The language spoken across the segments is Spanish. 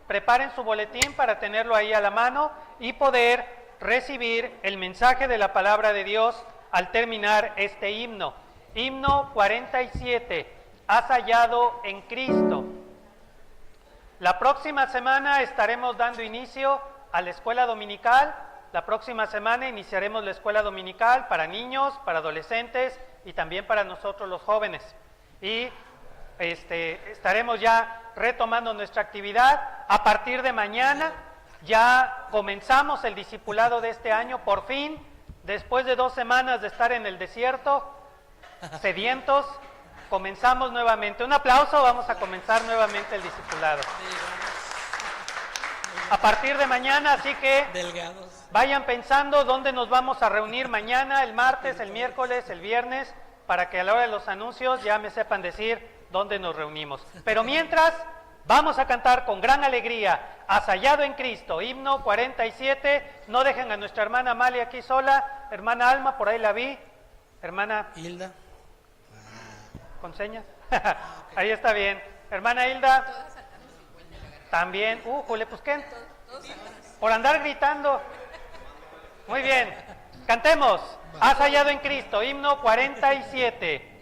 preparen su boletín para tenerlo ahí a la mano y poder recibir el mensaje de la palabra de Dios al terminar este himno. Himno 47, has hallado en Cristo. La próxima semana estaremos dando inicio a la escuela dominical. La próxima semana iniciaremos la escuela dominical para niños, para adolescentes y también para nosotros los jóvenes. Y estaremos ya retomando nuestra actividad. A partir de mañana ya comenzamos el discipulado de este año, por fin, después de 2 semanas de estar en el desierto, sedientos, comenzamos nuevamente. Un aplauso, vamos a comenzar nuevamente el discipulado. A partir de mañana, así que vayan pensando dónde nos vamos a reunir mañana, el martes, el miércoles, el viernes, para que a la hora de los anuncios ya me sepan decir dónde nos reunimos. Pero mientras, vamos a cantar con gran alegría, has hallado en Cristo, himno 47, no dejen a nuestra hermana Amalia aquí sola, hermana Alma, por ahí la vi, hermana Hilda. ¿Con señas? Ahí está bien. Hermana Hilda. También. Jule, pues ¿qué? Por andar gritando. Muy bien. Cantemos. Has hallado en Cristo, himno 47.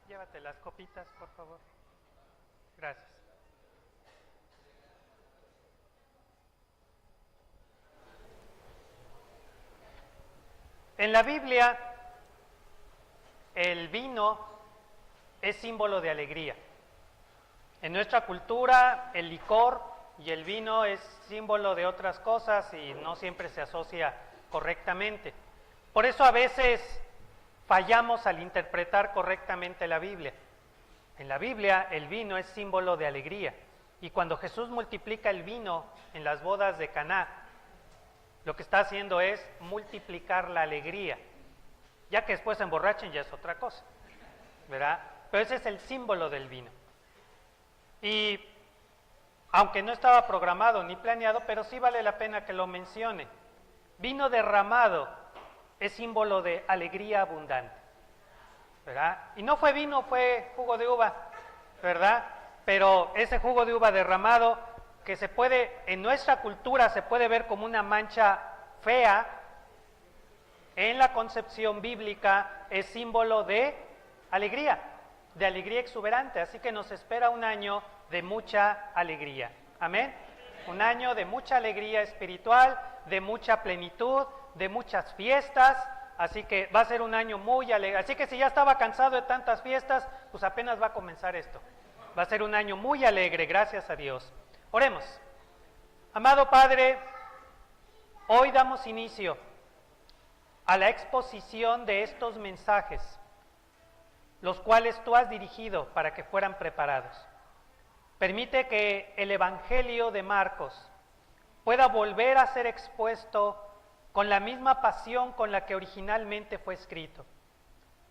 Llévate las copitas, por favor. Gracias. En la Biblia, el vino es símbolo de alegría. En nuestra cultura, el licor y el vino es símbolo de otras cosas y no siempre se asocia correctamente. Por eso a veces fallamos al interpretar correctamente la Biblia. En la Biblia, el vino es símbolo de alegría. Y cuando Jesús multiplica el vino en las bodas de Caná, lo que está haciendo es multiplicar la alegría. Ya que después se emborrachen ya es otra cosa, ¿verdad? Pero ese es el símbolo del vino. Y aunque no estaba programado ni planeado, pero sí vale la pena que lo mencione. Vino derramado es símbolo de alegría abundante, ¿verdad? Y no fue vino, fue jugo de uva, ¿verdad? Pero ese jugo de uva derramado, que se puede, en nuestra cultura se puede ver como una mancha fea, en la concepción bíblica es símbolo de alegría exuberante. Así que nos espera un año de mucha alegría. Amén. Un año de mucha alegría espiritual, de mucha plenitud, de muchas fiestas. Así que va a ser un año muy alegre. Así que si ya estaba cansado de tantas fiestas, pues apenas va a comenzar esto. Va a ser un año muy alegre, gracias a Dios. Oremos. Amado Padre, hoy damos inicio a la exposición de estos mensajes, los cuales tú has dirigido para que fueran preparados. Permite que el Evangelio de Marcos pueda volver a ser expuesto con la misma pasión con la que originalmente fue escrito,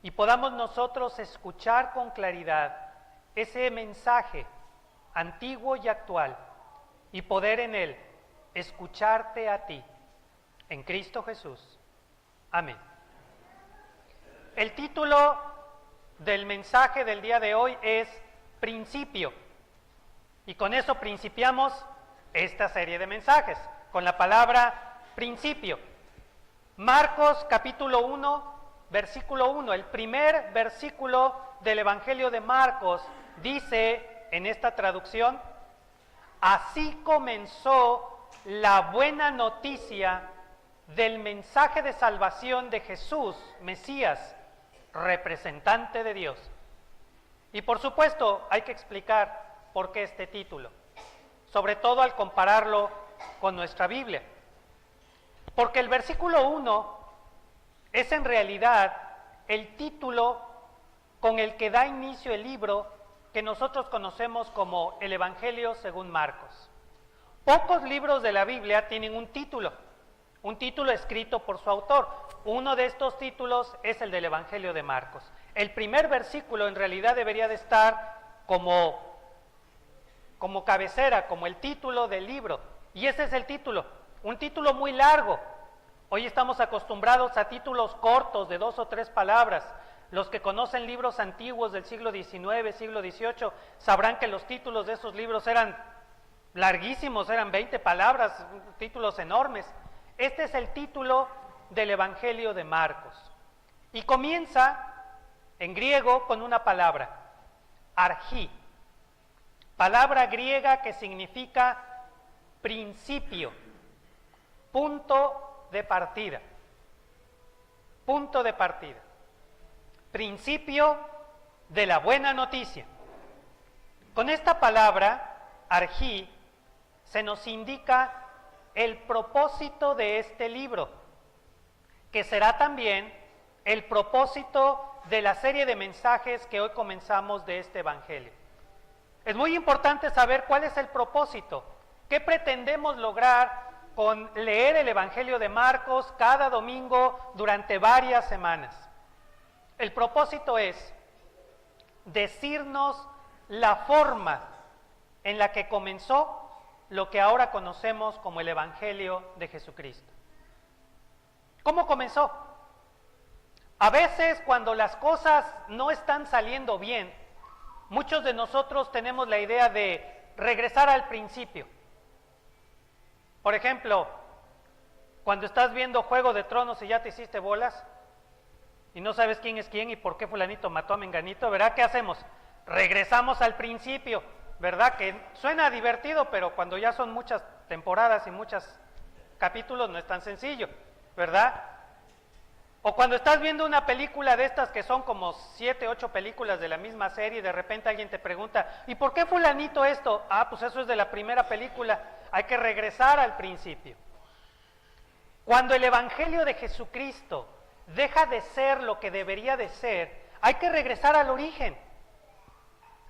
y podamos nosotros escuchar con claridad ese mensaje antiguo y actual, y poder en él escucharte a ti, en Cristo Jesús. Amén. El título del mensaje del día de hoy es Principio, y con eso principiamos esta serie de mensajes, con la palabra principio. Marcos capítulo 1, versículo 1, el primer versículo del Evangelio de Marcos dice en esta traducción: así comenzó la buena noticia del mensaje de salvación de Jesús, Mesías, representante de Dios. Y por supuesto hay que explicar por qué este título, sobre todo al compararlo con nuestra Biblia. Porque el versículo 1 es en realidad el título con el que da inicio el libro que nosotros conocemos como el Evangelio según Marcos. Pocos libros de la Biblia tienen un título escrito por su autor. Uno de estos títulos es el del Evangelio de Marcos. El primer versículo en realidad debería de estar como cabecera, como el título del libro. Y ese es el título, un título muy largo. Hoy estamos acostumbrados a títulos cortos de 2 o 3 palabras. Los que conocen libros antiguos del siglo XIX, siglo XVIII, sabrán que los títulos de esos libros eran larguísimos, eran 20 palabras, títulos enormes. Este es el título del Evangelio de Marcos. Y comienza en griego con una palabra, archí, palabra griega que significa principio, punto de partida. Punto de partida. Principio de la buena noticia. Con esta palabra, archí, se nos indica el propósito de este libro, que será también el propósito de la serie de mensajes que hoy comenzamos de este Evangelio. Es muy importante saber cuál es el propósito, qué pretendemos lograr con leer el Evangelio de Marcos cada domingo durante varias semanas. El propósito es decirnos la forma en la que comenzó lo que ahora conocemos como el Evangelio de Jesucristo. ¿Cómo comenzó? A veces cuando las cosas no están saliendo bien, muchos de nosotros tenemos la idea de regresar al principio. Por ejemplo, cuando estás viendo Juego de Tronos y ya te hiciste bolas y no sabes quién es quién y por qué fulanito mató a menganito, ¿verdad? ¿Qué hacemos? Regresamos al principio, ¿verdad? Que suena divertido, pero cuando ya son muchas temporadas y muchos capítulos no es tan sencillo, ¿verdad? O cuando estás viendo una película de estas que son como 7, 8 películas de la misma serie y de repente alguien te pregunta, ¿y por qué fulanito esto? Ah, pues eso es de la primera película, hay que regresar al principio. Cuando el Evangelio de Jesucristo deja de ser lo que debería de ser, hay que regresar al origen.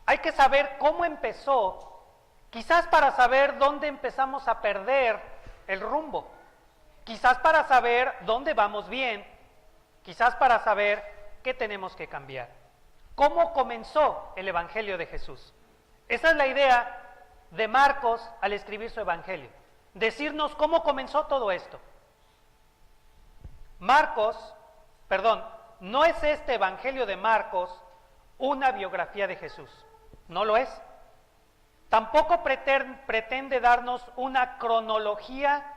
Hay que saber cómo empezó, quizás para saber dónde empezamos a perder el rumbo, quizás para saber dónde vamos bien, quizás para saber qué tenemos que cambiar. ¿Cómo comenzó el Evangelio de Jesús? Esa es la idea de Marcos al escribir su evangelio. Decirnos cómo comenzó todo esto. No es este evangelio de Marcos una biografía de Jesús. No lo es. Tampoco pretende darnos una cronología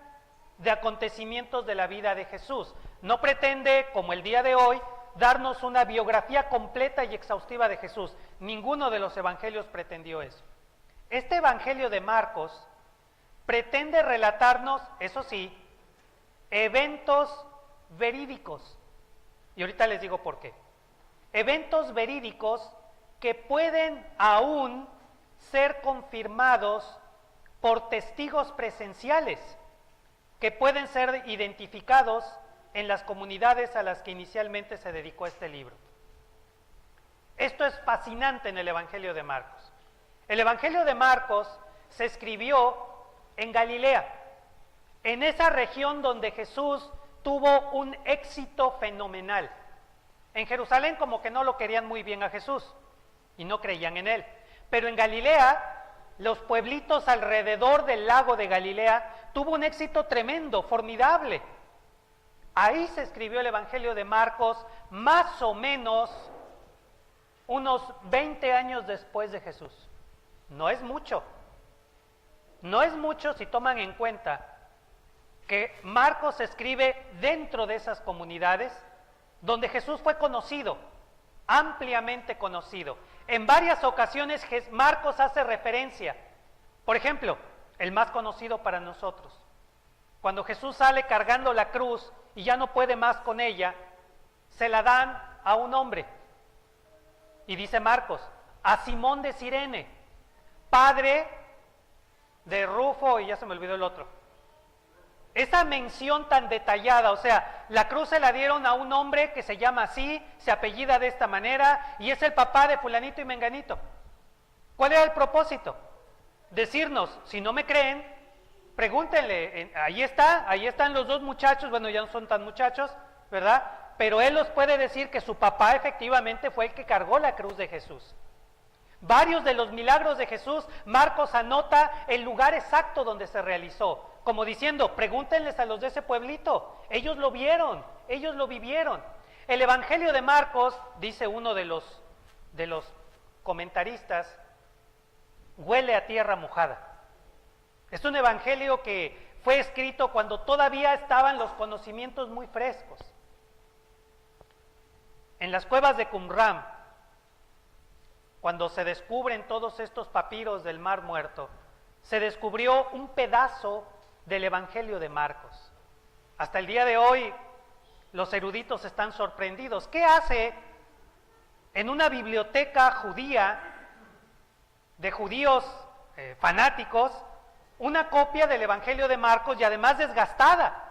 de acontecimientos de la vida de Jesús. No pretende, como el día de hoy, darnos una biografía completa y exhaustiva de Jesús. Ninguno de los evangelios pretendió eso. Este evangelio de Marcos pretende relatarnos, eso sí, eventos verídicos. Y ahorita les digo por qué. Eventos verídicos que pueden aún ser confirmados por testigos presenciales, que pueden ser identificados en las comunidades a las que inicialmente se dedicó este libro. Esto es fascinante en el Evangelio de Marcos. El Evangelio de Marcos se escribió en Galilea, en esa región donde Jesús tuvo un éxito fenomenal. En Jerusalén como que no lo querían muy bien a Jesús y no creían en él. Pero en Galilea, los pueblitos alrededor del lago de Galilea tuvo un éxito tremendo, formidable. Ahí se escribió el Evangelio de Marcos, más o menos unos 20 años después de Jesús. No es mucho. No es mucho si toman en cuenta que Marcos se escribe dentro de esas comunidades donde Jesús fue conocido, ampliamente conocido. En varias ocasiones Marcos hace referencia. Por ejemplo, el más conocido para nosotros. Cuando Jesús sale cargando la cruz y ya no puede más con ella, se la dan a un hombre. Y dice Marcos, a Simón de Cirene, padre de Rufo, y ya se me olvidó el otro. Esa mención tan detallada, o sea, la cruz se la dieron a un hombre que se llama así, se apellida de esta manera, y es el papá de fulanito y menganito. ¿Cuál era el propósito? Decirnos, si no me creen, pregúntenle, ahí están los dos muchachos, bueno, ya no son tan muchachos, ¿verdad? Pero él los puede decir que su papá efectivamente fue el que cargó la cruz de Jesús. Varios de los milagros de Jesús, Marcos anota el lugar exacto donde se realizó, como diciendo, pregúntenles a los de ese pueblito, ellos lo vieron, ellos lo vivieron. El Evangelio de Marcos, dice uno de los comentaristas, huele a tierra mojada. Es un evangelio que fue escrito cuando todavía estaban los conocimientos muy frescos. En las cuevas de Qumran, cuando se descubren todos estos papiros del Mar Muerto, se descubrió un pedazo del Evangelio de Marcos. Hasta el día de hoy, los eruditos están sorprendidos. ¿Qué hace en una biblioteca judía, de judíos fanáticos, una copia del Evangelio de Marcos y además desgastada?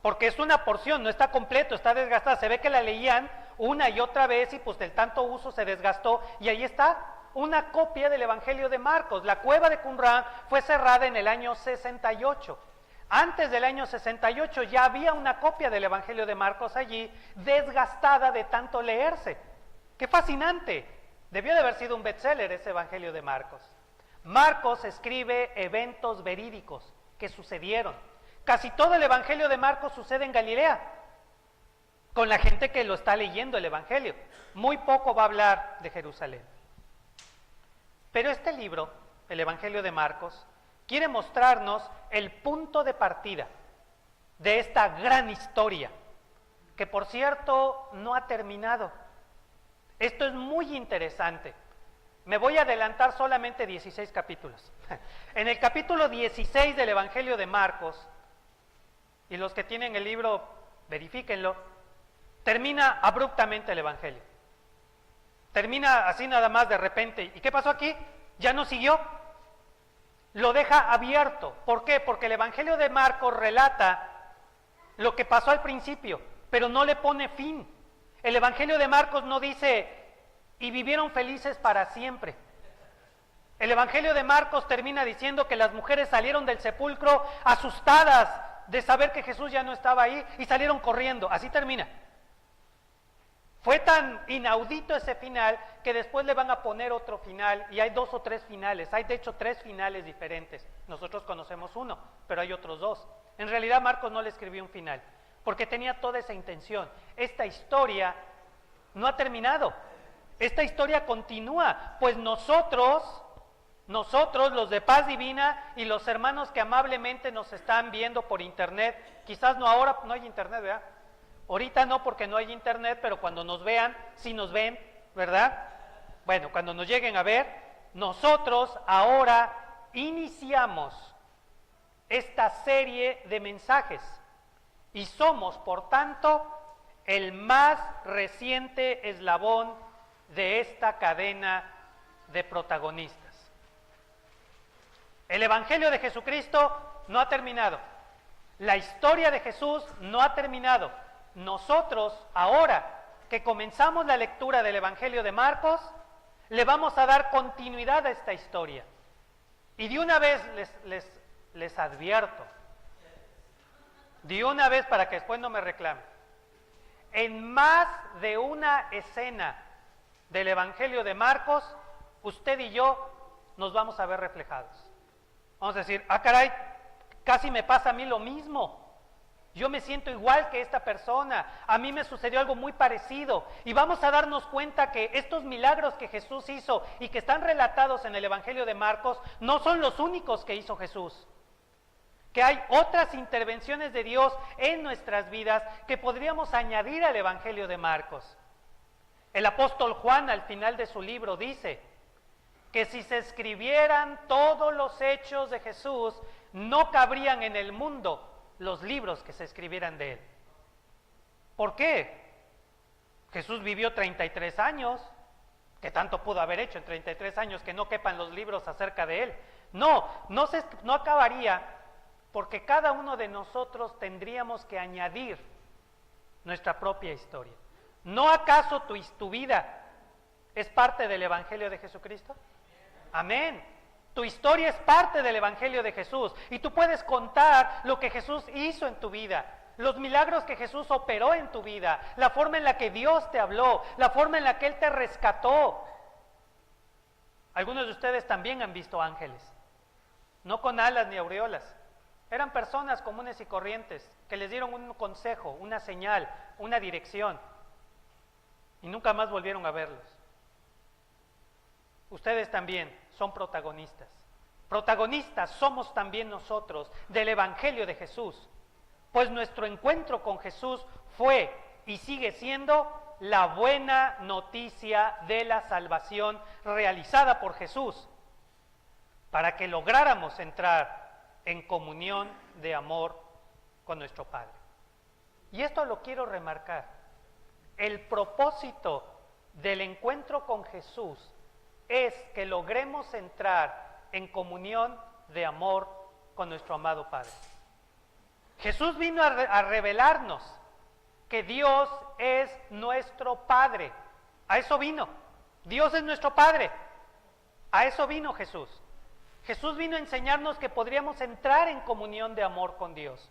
Porque es una porción, no está completo, está desgastada. Se ve que la leían una y otra vez y pues del tanto uso se desgastó, y ahí está una copia del Evangelio de Marcos. La cueva de Qumran fue cerrada en el año 68. Antes del año 68 ya había una copia del Evangelio de Marcos allí, desgastada de tanto leerse. ¡Qué fascinante! Debió de haber sido un bestseller ese Evangelio de Marcos. Marcos escribe eventos verídicos que sucedieron. Casi todo el Evangelio de Marcos sucede en Galilea, con la gente que lo está leyendo el Evangelio. Muy poco va a hablar de Jerusalén. Pero este libro, el Evangelio de Marcos, quiere mostrarnos el punto de partida de esta gran historia, que por cierto no ha terminado. Esto es muy interesante. Me voy a adelantar solamente 16 capítulos. En el capítulo 16 del Evangelio de Marcos, y los que tienen el libro, verifíquenlo, termina abruptamente el Evangelio. Termina así nada más de repente. ¿Y qué pasó aquí? Ya no siguió. Lo deja abierto. ¿Por qué? Porque el Evangelio de Marcos relata lo que pasó al principio, pero no le pone fin. El Evangelio de Marcos no dice, y vivieron felices para siempre. El Evangelio de Marcos termina diciendo que las mujeres salieron del sepulcro asustadas de saber que Jesús ya no estaba ahí y salieron corriendo. Así termina. Fue tan inaudito ese final que después le van a poner otro final, y hay 2 o 3 finales, hay de hecho 3 finales diferentes. Nosotros conocemos uno, pero hay otros 2. En realidad Marcos no le escribió un final, porque tenía toda esa intención. Esta historia no ha terminado, esta historia continúa, pues nosotros los de Paz Divina y los hermanos que amablemente nos están viendo por internet, quizás no ahora, no hay internet, ¿verdad? Ahorita no, porque no hay internet, pero cuando nos vean, sí nos ven, ¿verdad? Bueno, cuando nos lleguen a ver, nosotros ahora iniciamos esta serie de mensajes y somos, por tanto, el más reciente eslabón de esta cadena de protagonistas. El Evangelio de Jesucristo no ha terminado. La historia de Jesús no ha terminado. Nosotros, ahora que comenzamos la lectura del Evangelio de Marcos, le vamos a dar continuidad a esta historia. Y de una vez les advierto, de una vez para que después no me reclamen, en más de una escena del Evangelio de Marcos, usted y yo nos vamos a ver reflejados. Vamos a decir, ah caray, casi me pasa a mí lo mismo. Yo me siento igual que esta persona, a mí me sucedió algo muy parecido. Y vamos a darnos cuenta que estos milagros que Jesús hizo y que están relatados en el Evangelio de Marcos no son los únicos que hizo Jesús. Que hay otras intervenciones de Dios en nuestras vidas que podríamos añadir al Evangelio de Marcos. El apóstol Juan al final de su libro dice que si se escribieran todos los hechos de Jesús, no cabrían en el mundo los libros que se escribieran de él. ¿Por qué? Jesús vivió 33 años, ¿qué tanto pudo haber hecho en 33 años que no quepan los libros acerca de él? No acabaría, porque cada uno de nosotros tendríamos que añadir nuestra propia historia. ¿No acaso tu vida es parte del Evangelio de Jesucristo? Amén. Tu historia es parte del Evangelio de Jesús y tú puedes contar lo que Jesús hizo en tu vida, los milagros que Jesús operó en tu vida, la forma en la que Dios te habló, la forma en la que Él te rescató. Algunos de ustedes también han visto ángeles, no con alas ni aureolas, eran personas comunes y corrientes que les dieron un consejo, una señal, una dirección y nunca más volvieron a verlos. Ustedes también son protagonistas. Protagonistas somos también nosotros del Evangelio de Jesús, pues nuestro encuentro con Jesús fue y sigue siendo la buena noticia de la salvación realizada por Jesús, para que lográramos entrar en comunión de amor con nuestro Padre. Y esto lo quiero remarcar. El propósito del encuentro con Jesús es que logremos entrar en comunión de amor con nuestro amado Padre. Jesús vino a revelarnos que Dios es nuestro Padre. A eso vino. Dios es nuestro Padre. A eso vino Jesús. Jesús vino a enseñarnos que podríamos entrar en comunión de amor con Dios.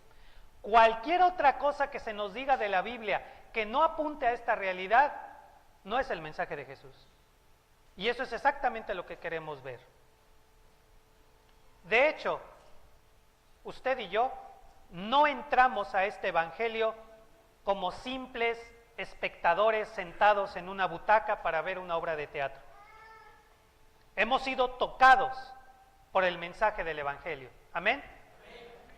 Cualquier otra cosa que se nos diga de la Biblia que no apunte a esta realidad, no es el mensaje de Jesús. Y eso es exactamente lo que queremos ver. De hecho, usted y yo no entramos a este Evangelio como simples espectadores sentados en una butaca para ver una obra de teatro. Hemos sido tocados por el mensaje del Evangelio. ¿Amén?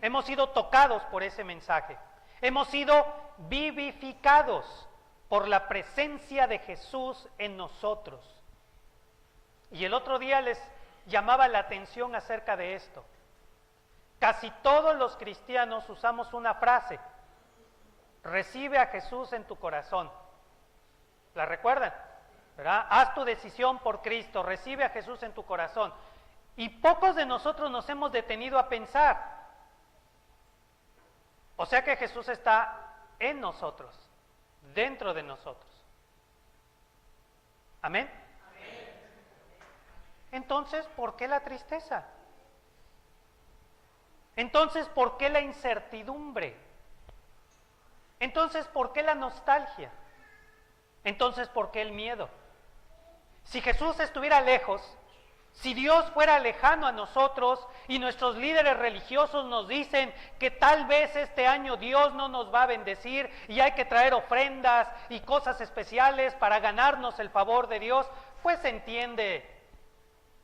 Hemos sido tocados por ese mensaje. Hemos sido vivificados por la presencia de Jesús en nosotros. Y el otro día les llamaba la atención acerca de esto. Casi todos los cristianos usamos una frase: recibe a Jesús en tu corazón. ¿La recuerdan? ¿Verdad? Haz tu decisión por Cristo, recibe a Jesús en tu corazón. Y pocos de nosotros nos hemos detenido a pensar. O sea que Jesús está en nosotros, dentro de nosotros. ¿Amén? Entonces, ¿por qué la tristeza? Entonces, ¿por qué la incertidumbre? Entonces, ¿por qué la nostalgia? Entonces, ¿por qué el miedo? Si Jesús estuviera lejos, si Dios fuera lejano a nosotros y nuestros líderes religiosos nos dicen que tal vez este año Dios no nos va a bendecir y hay que traer ofrendas y cosas especiales para ganarnos el favor de Dios, pues se entiende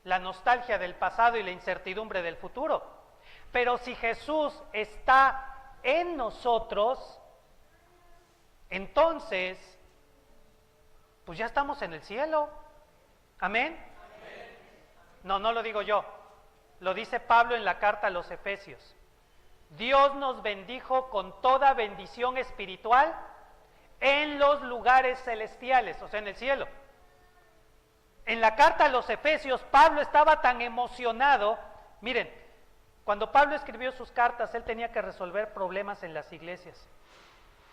la nostalgia del pasado y la incertidumbre del futuro. Pero si Jesús está en nosotros, entonces, pues ya estamos en el cielo. ¿Amén? No, no lo digo yo, lo dice Pablo en la carta a los Efesios. Dios nos bendijo con toda bendición espiritual en los lugares celestiales, o sea, en el cielo. En la carta a los Efesios, Pablo estaba tan emocionado. Miren, cuando Pablo escribió sus cartas, él tenía que resolver problemas en las iglesias.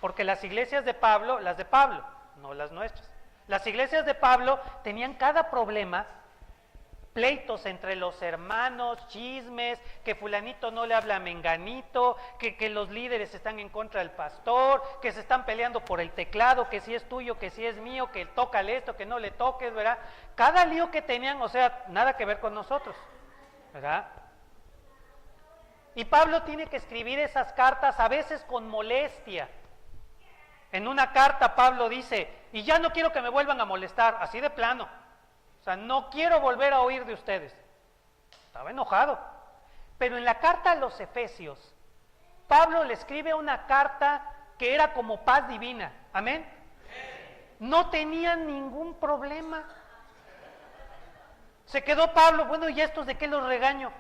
Porque las iglesias de Pablo, las de Pablo, no las nuestras. Las iglesias de Pablo tenían cada problema, pleitos entre los hermanos, chismes, que fulanito no le habla a menganito, que los líderes están en contra del pastor, que se están peleando por el teclado, que si es tuyo, que si es mío, que tócale esto, que no le toques, ¿verdad? Cada lío que tenían, o sea, nada que ver con nosotros, ¿verdad? Y Pablo tiene que escribir esas cartas a veces con molestia. En una carta Pablo dice, y ya no quiero que me vuelvan a molestar, así de plano. O sea, no quiero volver a oír de ustedes. Estaba enojado. Pero en la carta a los Efesios, Pablo le escribe una carta que era como paz divina. ¿Amén? No tenían ningún problema. Se quedó Pablo, bueno, ¿y estos de qué los regaño?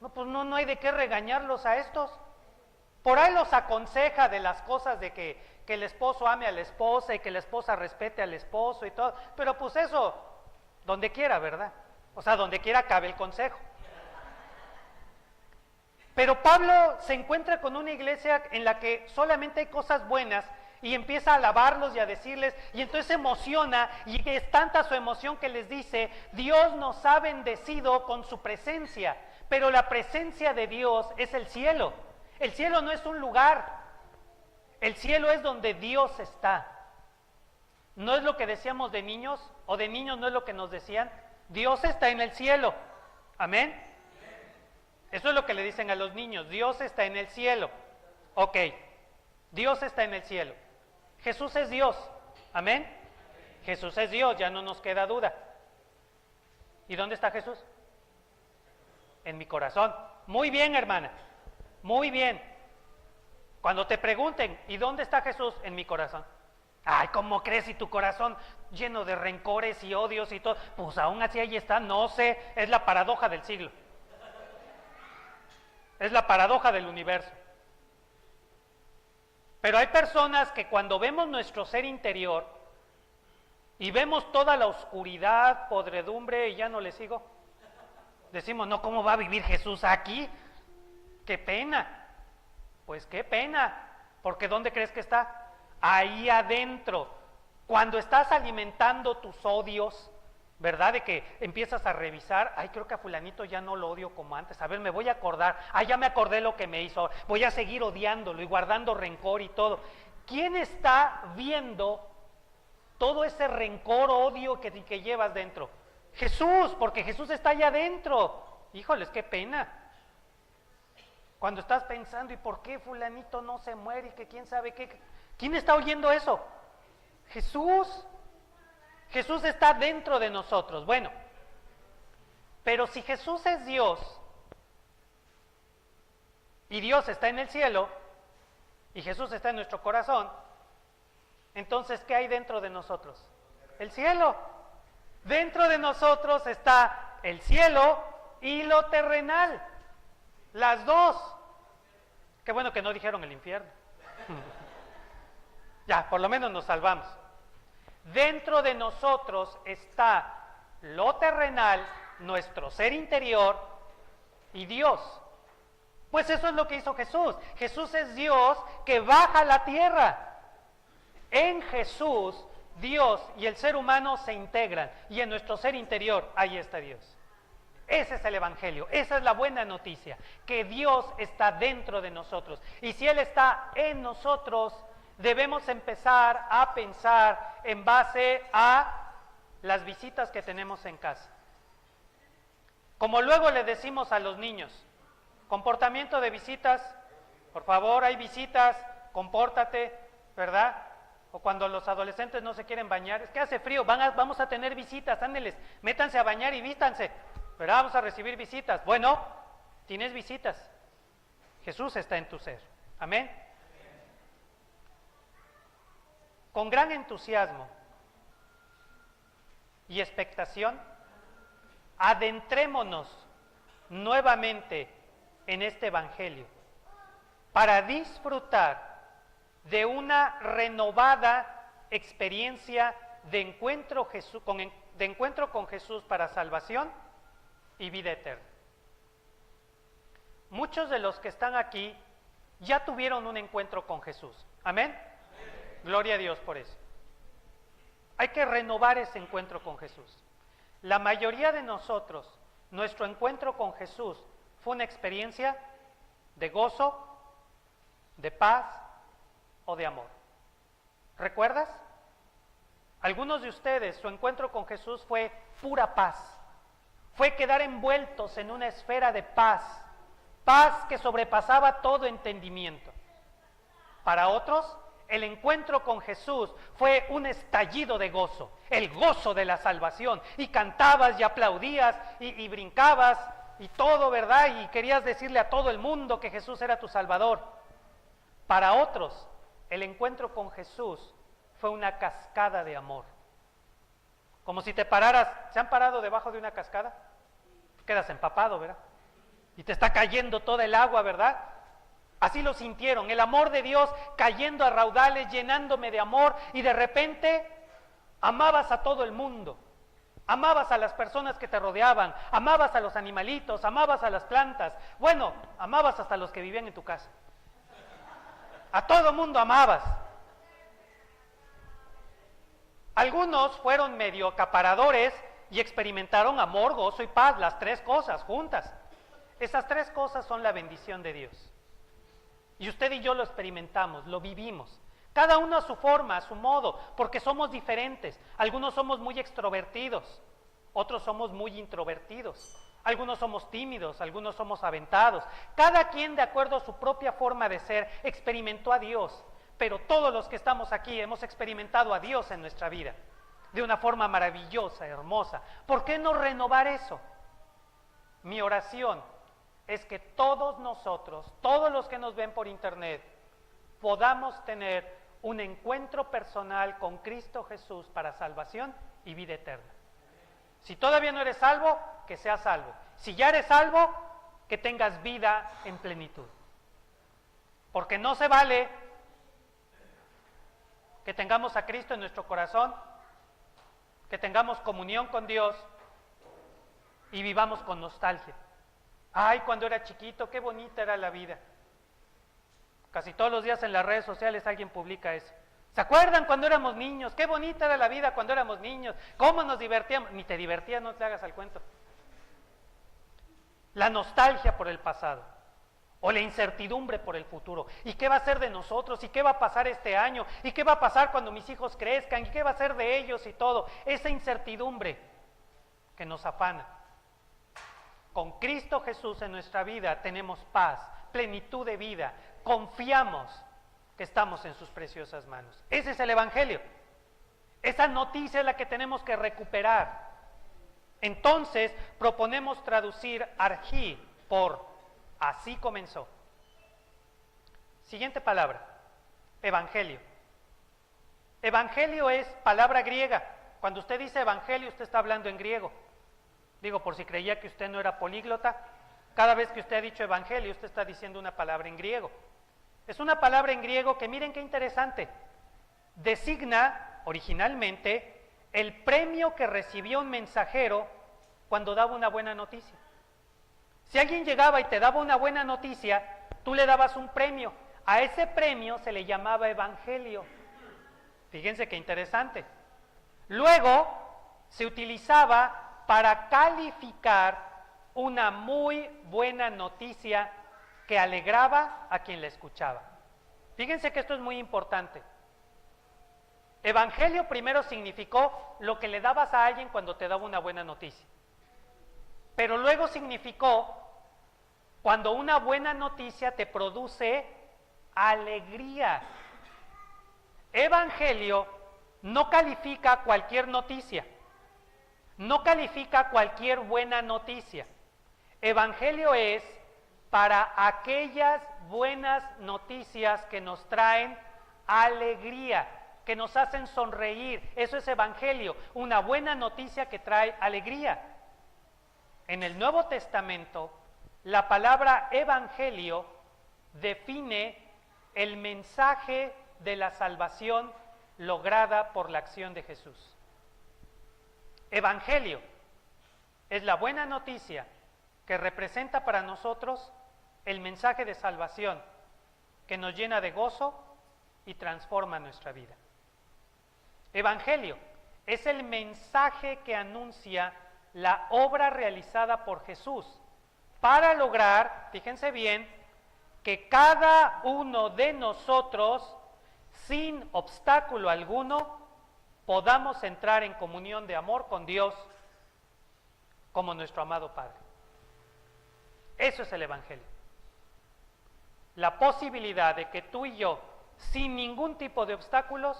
No, pues no hay de qué regañarlos a estos. Por ahí los aconseja de las cosas de que el esposo ame a la esposa y que la esposa respete al esposo y todo. Pero pues eso, donde quiera, ¿verdad? O sea, donde quiera cabe el consejo. Pero Pablo se encuentra con una iglesia en la que solamente hay cosas buenas y empieza a alabarlos y a decirles, y entonces se emociona, y es tanta su emoción que les dice, Dios nos ha bendecido con su presencia, pero la presencia de Dios es el cielo. El cielo no es un lugar, el cielo es donde Dios está. ¿No es lo que decíamos de niños? ¿O de niños no es lo que nos decían? Dios está en el cielo. ¿Amén? Eso es lo que le dicen a los niños. Dios está en el cielo. Ok. Dios está en el cielo. Jesús es Dios. ¿Amén? Jesús es Dios, ya no nos queda duda. ¿Y dónde está Jesús? En mi corazón. Muy bien, hermana. Muy bien. Cuando te pregunten, ¿y dónde está Jesús? En mi corazón. Ay, ¿cómo crees? Si tu corazón lleno de rencores y odios y todo, pues aún así ahí está, no sé, es la paradoja del siglo. Es la paradoja del universo. Pero hay personas que cuando vemos nuestro ser interior y vemos toda la oscuridad, podredumbre, y ya no le sigo, decimos, no, ¿cómo va a vivir Jesús aquí? ¡Qué pena! Pues qué pena, porque ¿dónde crees que está? Ahí adentro. Cuando estás alimentando tus odios, ¿verdad? De que empiezas a revisar, ay, creo que a fulanito ya no lo odio como antes, a ver, me voy a acordar, ay, ya me acordé lo que me hizo, voy a seguir odiándolo y guardando rencor y todo. ¿Quién está viendo todo ese rencor, odio que llevas dentro? Jesús, porque Jesús está allá adentro. Híjoles, qué pena. Cuando estás pensando, ¿y por qué fulanito no se muere? Y que quién sabe qué. ¿Quién está oyendo eso? Jesús. Jesús está dentro de nosotros. Bueno, pero si Jesús es Dios y Dios está en el cielo y Jesús está en nuestro corazón, entonces, ¿qué hay dentro de nosotros? El cielo. Dentro de nosotros está el cielo y lo terrenal. Las dos. Qué bueno que no dijeron el infierno. Ya, por lo menos nos salvamos. Dentro de nosotros está lo terrenal, nuestro ser interior y Dios. Pues eso es lo que hizo Jesús. Jesús es Dios que baja a la tierra. En Jesús, Dios y el ser humano se integran y en nuestro ser interior, ahí está Dios. Ese es el Evangelio, esa es la buena noticia, que Dios está dentro de nosotros. Y si Él está en nosotros, debemos empezar a pensar en base a las visitas que tenemos en casa. Como luego le decimos a los niños, comportamiento de visitas, por favor, hay visitas, compórtate, ¿verdad? O cuando los adolescentes no se quieren bañar, es que hace frío, vamos a tener visitas, ándeles, métanse a bañar y vístanse, ¿verdad? Vamos a recibir visitas. Bueno, tienes visitas, Jesús está en tu ser, amén. Con gran entusiasmo y expectación, adentrémonos nuevamente en este Evangelio para disfrutar de una renovada experiencia de encuentro con Jesús para salvación y vida eterna. Muchos de los que están aquí ya tuvieron un encuentro con Jesús, amén. Gloria a Dios por eso. Hay que renovar ese encuentro con Jesús. La mayoría de nosotros, nuestro encuentro con Jesús fue una experiencia de gozo, de paz o de amor. ¿Recuerdas? Algunos de ustedes, su encuentro con Jesús fue pura paz. Fue quedar envueltos en una esfera de paz, paz que sobrepasaba todo entendimiento. Para otros, el encuentro con Jesús fue un estallido de gozo, el gozo de la salvación, y cantabas y aplaudías y brincabas y todo, ¿verdad? Y querías decirle a todo el mundo que Jesús era tu Salvador. Para otros, el encuentro con Jesús fue una cascada de amor. Como si te pararas, ¿se han parado debajo de una cascada? Quedas empapado, ¿verdad? Y te está cayendo toda el agua, ¿verdad? Así lo sintieron, el amor de Dios cayendo a raudales, llenándome de amor, y de repente amabas a todo el mundo, amabas a las personas que te rodeaban, amabas a los animalitos, amabas a las plantas, bueno, amabas hasta los que vivían en tu casa. A todo el mundo amabas. Algunos fueron medio acaparadores y experimentaron amor, gozo y paz, las tres cosas juntas. Esas tres cosas son la bendición de Dios. Y usted y yo lo experimentamos, lo vivimos. Cada uno a su forma, a su modo, porque somos diferentes. Algunos somos muy extrovertidos, otros somos muy introvertidos. Algunos somos tímidos, algunos somos aventados. Cada quien, de acuerdo a su propia forma de ser, experimentó a Dios. Pero todos los que estamos aquí hemos experimentado a Dios en nuestra vida, de una forma maravillosa, hermosa. ¿Por qué no renovar eso? Mi oración es que todos nosotros, todos los que nos ven por internet, podamos tener un encuentro personal con Cristo Jesús para salvación y vida eterna. Si todavía no eres salvo, que seas salvo. Si ya eres salvo, que tengas vida en plenitud. Porque no se vale que tengamos a Cristo en nuestro corazón, que tengamos comunión con Dios y vivamos con nostalgia. Ay, cuando era chiquito, qué bonita era la vida. Casi todos los días en las redes sociales alguien publica eso. ¿Se acuerdan cuando éramos niños? Qué bonita era la vida cuando éramos niños. ¿Cómo nos divertíamos? Ni te divertías, no te hagas al cuento. La nostalgia por el pasado o la incertidumbre por el futuro. ¿Y qué va a ser de nosotros? ¿Y qué va a pasar este año? ¿Y qué va a pasar cuando mis hijos crezcan? ¿Y qué va a ser de ellos y todo? Esa incertidumbre que nos afana. Con Cristo Jesús en nuestra vida tenemos paz, plenitud de vida, confiamos que estamos en sus preciosas manos. Ese es el Evangelio. Esa noticia es la que tenemos que recuperar. Entonces proponemos traducir arjí por así comenzó. Siguiente palabra, Evangelio. Evangelio es palabra griega. Cuando usted dice Evangelio, usted está hablando en griego. Digo, por si creía que usted no era políglota, cada vez que usted ha dicho Evangelio, usted está diciendo una palabra en griego. Es una palabra en griego que, miren qué interesante, designa originalmente el premio que recibió un mensajero cuando daba una buena noticia. Si alguien llegaba y te daba una buena noticia, tú le dabas un premio. A ese premio se le llamaba Evangelio. Fíjense qué interesante. Luego se utilizaba para calificar una muy buena noticia que alegraba a quien la escuchaba. Fíjense que esto es muy importante. Evangelio primero significó lo que le dabas a alguien cuando te daba una buena noticia. Pero luego significó cuando una buena noticia te produce alegría. Evangelio no califica cualquier noticia, no califica cualquier buena noticia. Evangelio es para aquellas buenas noticias que nos traen alegría, que nos hacen sonreír. Eso es evangelio, una buena noticia que trae alegría. En el Nuevo Testamento, la palabra evangelio define el mensaje de la salvación lograda por la acción de Jesús. Evangelio es la buena noticia que representa para nosotros el mensaje de salvación que nos llena de gozo y transforma nuestra vida. Evangelio es el mensaje que anuncia la obra realizada por Jesús para lograr, fíjense bien, que cada uno de nosotros, sin obstáculo alguno, podamos entrar en comunión de amor con Dios como nuestro amado Padre. Eso es el Evangelio. La posibilidad de que tú y yo, sin ningún tipo de obstáculos,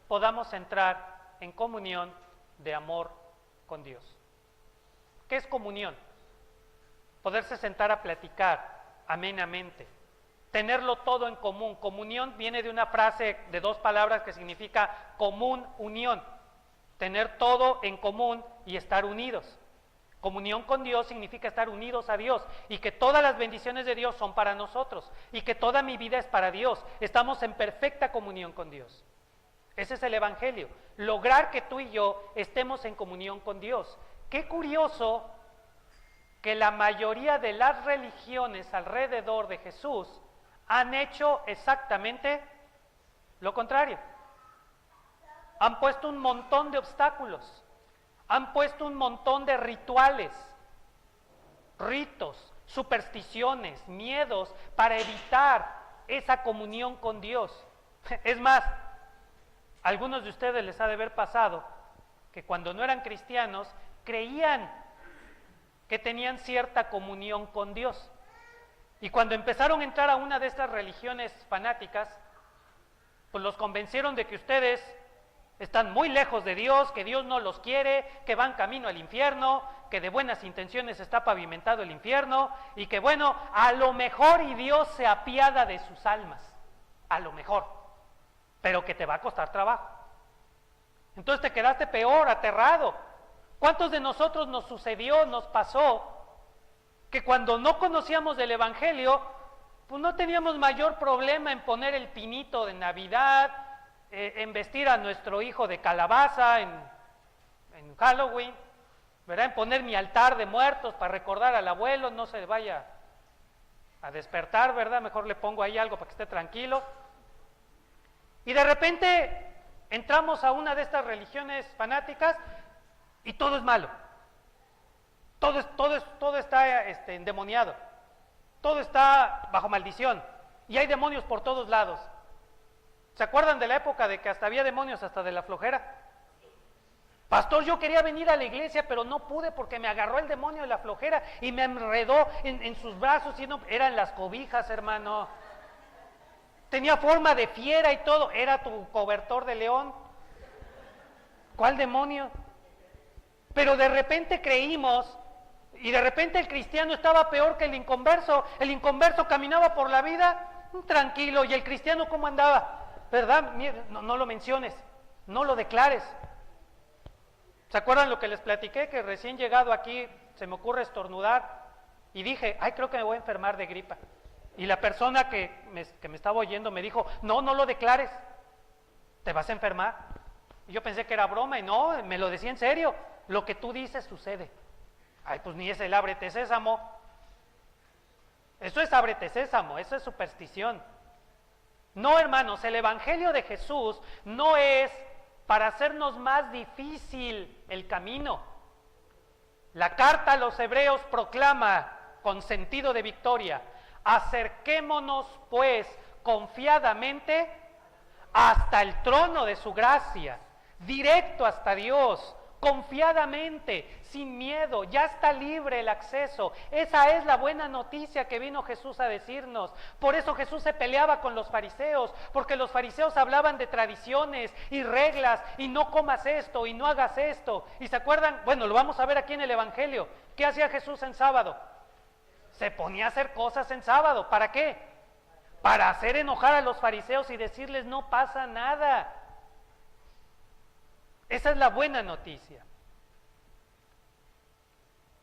podamos entrar en comunión de amor con Dios. ¿Qué es comunión? Poderse sentar a platicar amenamente, tenerlo todo en común. Comunión viene de una frase de dos palabras que significa común, unión. Tener todo en común y estar unidos. Comunión con Dios significa estar unidos a Dios y que todas las bendiciones de Dios son para nosotros y que toda mi vida es para Dios. Estamos en perfecta comunión con Dios. Ese es el Evangelio, lograr que tú y yo estemos en comunión con Dios. Qué curioso que la mayoría de las religiones alrededor de Jesús han hecho exactamente lo contrario. Han puesto un montón de obstáculos. Han puesto un montón de rituales, ritos, supersticiones, miedos para evitar esa comunión con Dios. Es más, a algunos de ustedes les ha de haber pasado que cuando no eran cristianos creían que tenían cierta comunión con Dios. Y cuando empezaron a entrar a una de estas religiones fanáticas, pues los convencieron de que ustedes están muy lejos de Dios, que Dios no los quiere, que van camino al infierno, que de buenas intenciones está pavimentado el infierno y que bueno, a lo mejor y Dios se apiada de sus almas, a lo mejor, pero que te va a costar trabajo. Entonces te quedaste peor, aterrado. ¿Cuántos de nosotros nos sucedió, nos pasó, que cuando no conocíamos del Evangelio, pues no teníamos mayor problema en poner el pinito de Navidad, en vestir a nuestro hijo de calabaza en Halloween, ¿verdad? En poner mi altar de muertos para recordar al abuelo, no se vaya a despertar, ¿verdad? Mejor le pongo ahí algo para que esté tranquilo. Y de repente entramos a una de estas religiones fanáticas y todo es malo. Todo está endemoniado. Todo está bajo maldición. Y hay demonios por todos lados. ¿Se acuerdan de la época de que hasta había demonios hasta de la flojera? Pastor, yo quería venir a la iglesia, pero no pude porque me agarró el demonio de la flojera y me enredó en sus brazos. Y no, eran las cobijas, hermano. Tenía forma de fiera y todo. Era tu cobertor de león. ¿Cuál demonio? Pero de repente creímos, y de repente el cristiano estaba peor que el inconverso. El inconverso caminaba por la vida tranquilo, y el cristiano ¿cómo andaba? ¿Verdad? No lo menciones, no lo declares. ¿Se acuerdan lo que les platiqué? Que recién llegado aquí se me ocurre estornudar y dije, ay, creo que me voy a enfermar de gripa. Y la persona que me estaba oyendo me dijo, no lo declares, te vas a enfermar. Y yo pensé que era broma y no, me lo decía en serio, lo que tú dices sucede. Ay, pues ni es el ábrete sésamo. Eso es ábrete sésamo, eso es superstición. No, hermanos, el Evangelio de Jesús no es para hacernos más difícil el camino. La carta a los Hebreos proclama con sentido de victoria, acerquémonos pues confiadamente hasta el trono de su gracia, directo hasta Dios, confiadamente, sin miedo, ya está libre el acceso. Esa es la buena noticia que vino Jesús a decirnos. Por eso Jesús se peleaba con los fariseos, porque los fariseos hablaban de tradiciones y reglas, y no comas esto, y no hagas esto. ¿Y se acuerdan? Bueno, lo vamos a ver aquí en el Evangelio. ¿Qué hacía Jesús en sábado? Se ponía a hacer cosas en sábado. ¿Para qué? Para hacer enojar a los fariseos y decirles no pasa nada. Esa es la buena noticia.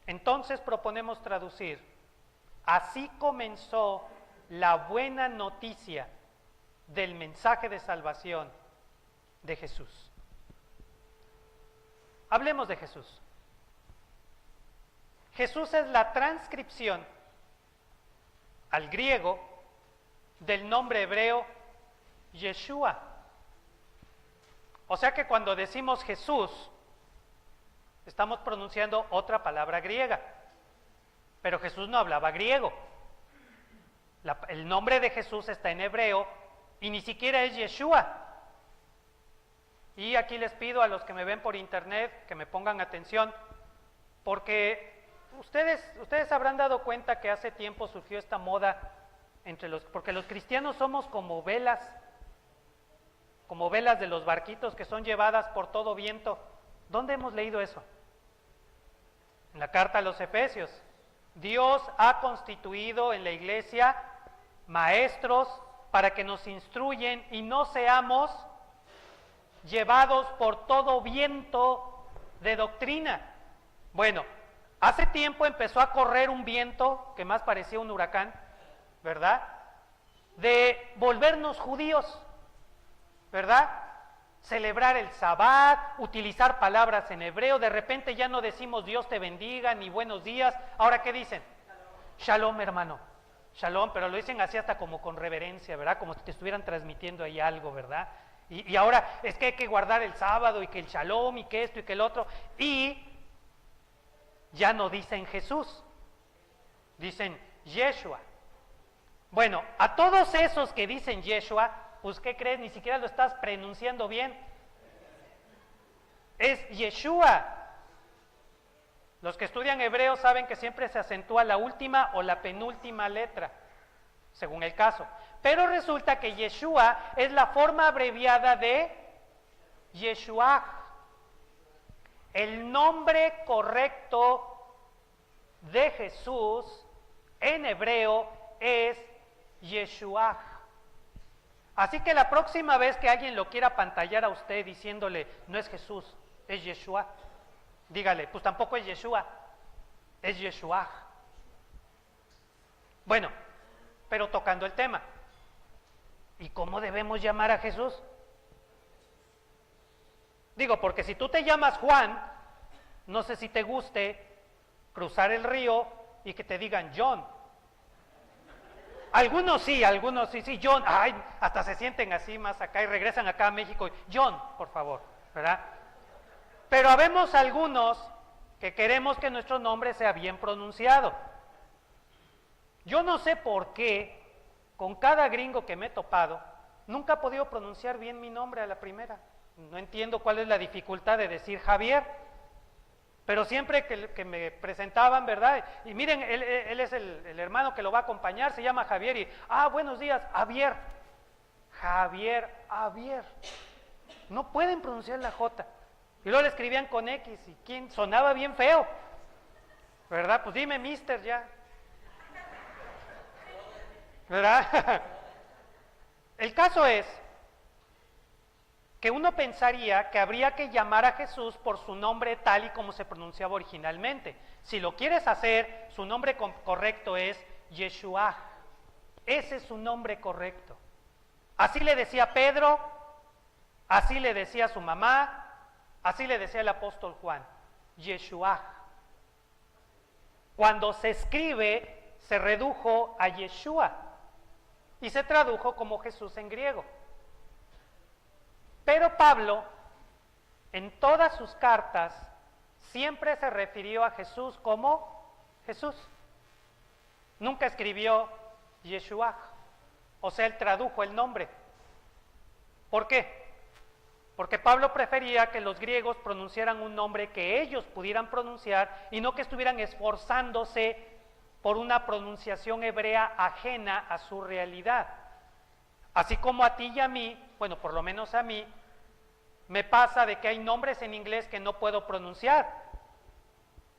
Entonces proponemos traducir: así comenzó la buena noticia del mensaje de salvación de Jesús. Hablemos de Jesús. Jesús es la transcripción al griego del nombre hebreo Yeshua. O sea que cuando decimos Jesús, estamos pronunciando otra palabra griega. Pero Jesús no hablaba griego. El nombre de Jesús está en hebreo y ni siquiera es Yeshua. Y aquí les pido a los que me ven por internet que me pongan atención, porque ustedes habrán dado cuenta que hace tiempo surgió esta moda porque los cristianos somos como velas de los barquitos que son llevadas por todo viento. ¿Dónde hemos leído eso? En la carta a los Efesios. Dios ha constituido en la iglesia maestros para que nos instruyen y no seamos llevados por todo viento de doctrina. Bueno, hace tiempo empezó a correr un viento que más parecía un huracán, ¿verdad? De volvernos judíos, ¿verdad? Celebrar el Sabbat, utilizar palabras en hebreo. De repente ya no decimos Dios te bendiga ni buenos días. Ahora, ¿qué dicen? Shalom, hermano. Shalom, pero lo dicen así hasta como con reverencia, ¿verdad? Como si te estuvieran transmitiendo ahí algo, ¿verdad? Y ahora es que hay que guardar el sábado y que el shalom y que esto y que el otro. Y ya no dicen Jesús, dicen Yeshua. Bueno, a todos esos que dicen Yeshua, pues ¿qué crees? Ni siquiera lo estás pronunciando bien. Es Yeshua. Los que estudian hebreo saben que siempre se acentúa la última o la penúltima letra, según el caso. Pero resulta que Yeshua es la forma abreviada de Yeshua. El nombre correcto de Jesús en hebreo es Yeshua. Así que la próxima vez que alguien lo quiera apantallar a usted diciéndole, no es Jesús, es Yeshua, dígale, pues tampoco es Yeshua, es Yeshua. Bueno, pero tocando el tema, ¿y cómo debemos llamar a Jesús? Digo, porque si tú te llamas Juan, no sé si te guste cruzar el río y que te digan John. Algunos sí, John, ay, hasta se sienten así más acá y regresan acá a México, John, por favor, ¿verdad? Pero habemos algunos que queremos que nuestro nombre sea bien pronunciado. Yo no sé por qué, con cada gringo que me he topado, nunca he podido pronunciar bien mi nombre a la primera. No entiendo cuál es la dificultad de decir Javier. Pero siempre que me presentaban, ¿verdad? Y miren, él es el hermano que lo va a acompañar, se llama Javier, y, buenos días, Javier. Javier. No pueden pronunciar la J. Y luego le escribían con X, y ¿quién? Sonaba bien feo, ¿verdad? Pues dime, mister, ya. ¿Verdad? El caso es que uno pensaría que habría que llamar a Jesús por su nombre tal y como se pronunciaba originalmente. Si lo quieres hacer, su nombre correcto es Yeshua. Ese es su nombre correcto. Así le decía Pedro, así le decía su mamá, así le decía el apóstol Juan, Yeshua. Cuando se escribe, se redujo a Yeshua y se tradujo como Jesús en griego. Pero Pablo, en todas sus cartas, siempre se refirió a Jesús como Jesús. Nunca escribió Yeshua. O sea, él tradujo el nombre. ¿Por qué? Porque Pablo prefería que los griegos pronunciaran un nombre que ellos pudieran pronunciar y no que estuvieran esforzándose por una pronunciación hebrea ajena a su realidad. Así como a ti y a mí, bueno, por lo menos a mí, me pasa de que hay nombres en inglés que no puedo pronunciar.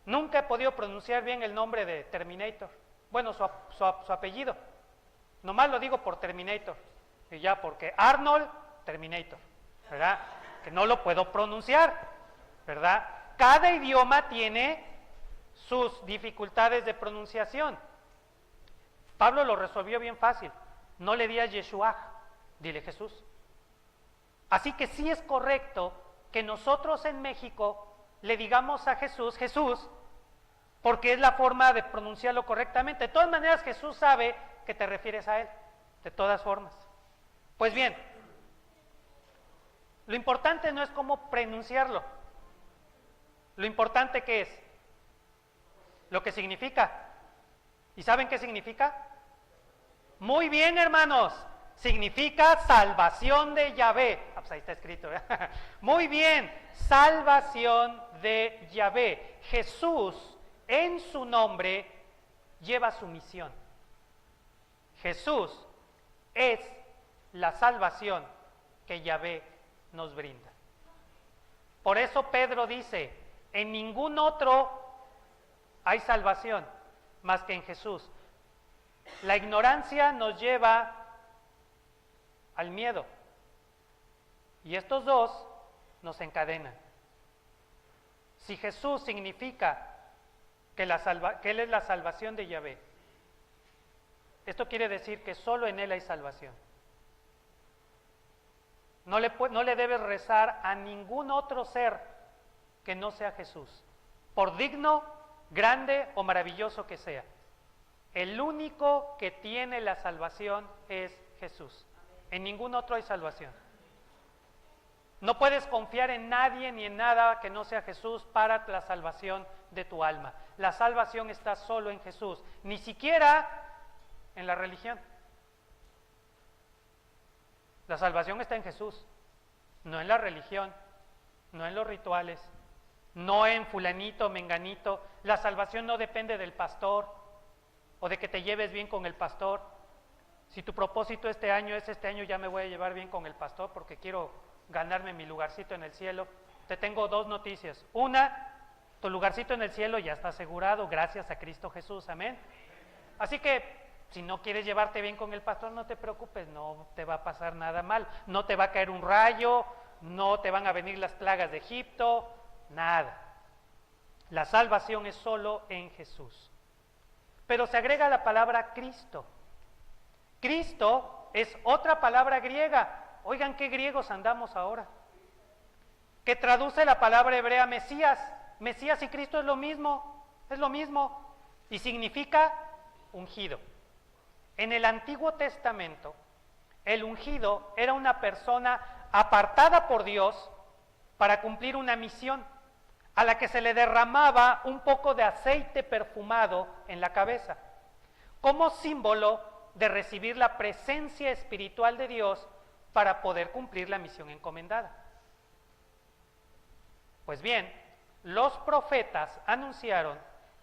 Nunca he podido pronunciar bien el nombre de Terminator. Bueno, su apellido. Nomás lo digo por Terminator. Y ya, porque Arnold, Terminator, ¿verdad? Que no lo puedo pronunciar, ¿verdad? Cada idioma tiene sus dificultades de pronunciación. Pablo lo resolvió bien fácil. No le digas Yeshua, dile Jesús. Así que sí es correcto que nosotros en México le digamos a Jesús, Jesús, porque es la forma de pronunciarlo correctamente. De todas maneras, Jesús sabe que te refieres a Él, de todas formas. Pues bien, lo importante no es cómo pronunciarlo. Lo importante ¿qué es? Lo que significa. ¿Y saben qué significa? Muy bien, hermanos. Significa salvación de Yahvé. Ah, pues ahí está escrito, ¿verdad? Muy bien, salvación de Yahvé. Jesús, en su nombre, lleva su misión. Jesús es la salvación que Yahvé nos brinda. Por eso Pedro dice, en ningún otro hay salvación más que en Jesús. La ignorancia nos lleva al miedo y estos dos nos encadenan. Si Jesús significa que Él es la salvación de Yahvé, esto quiere decir que solo en Él hay salvación. No le debes rezar a ningún otro ser que no sea Jesús, por digno, grande o maravilloso que sea. El único que tiene la salvación es Jesús. En ningún otro hay salvación. No puedes confiar en nadie ni en nada que no sea Jesús para la salvación de tu alma. La salvación está solo en Jesús, ni siquiera en la religión. La salvación está en Jesús, no en la religión, no en los rituales, no en fulanito, menganito. La salvación no depende del pastor o de que te lleves bien con el pastor. Si tu propósito este año ya me voy a llevar bien con el pastor porque quiero ganarme mi lugarcito en el cielo, te tengo dos noticias. Una, tu lugarcito en el cielo ya está asegurado gracias a Cristo Jesús, amén. Así que si no quieres llevarte bien con el pastor, no te preocupes, no te va a pasar nada mal, no te va a caer un rayo, no te van a venir las plagas de Egipto, nada. La salvación es solo en Jesús. Pero se agrega la palabra Cristo. Cristo es otra palabra griega. Oigan qué griegos andamos ahora. Que traduce la palabra hebrea Mesías. Mesías y Cristo es lo mismo, y significa ungido. En el Antiguo Testamento, el ungido era una persona apartada por Dios para cumplir una misión, a la que se le derramaba un poco de aceite perfumado en la cabeza, como símbolo de recibir la presencia espiritual de Dios para poder cumplir la misión encomendada. Pues bien, los profetas anunciaron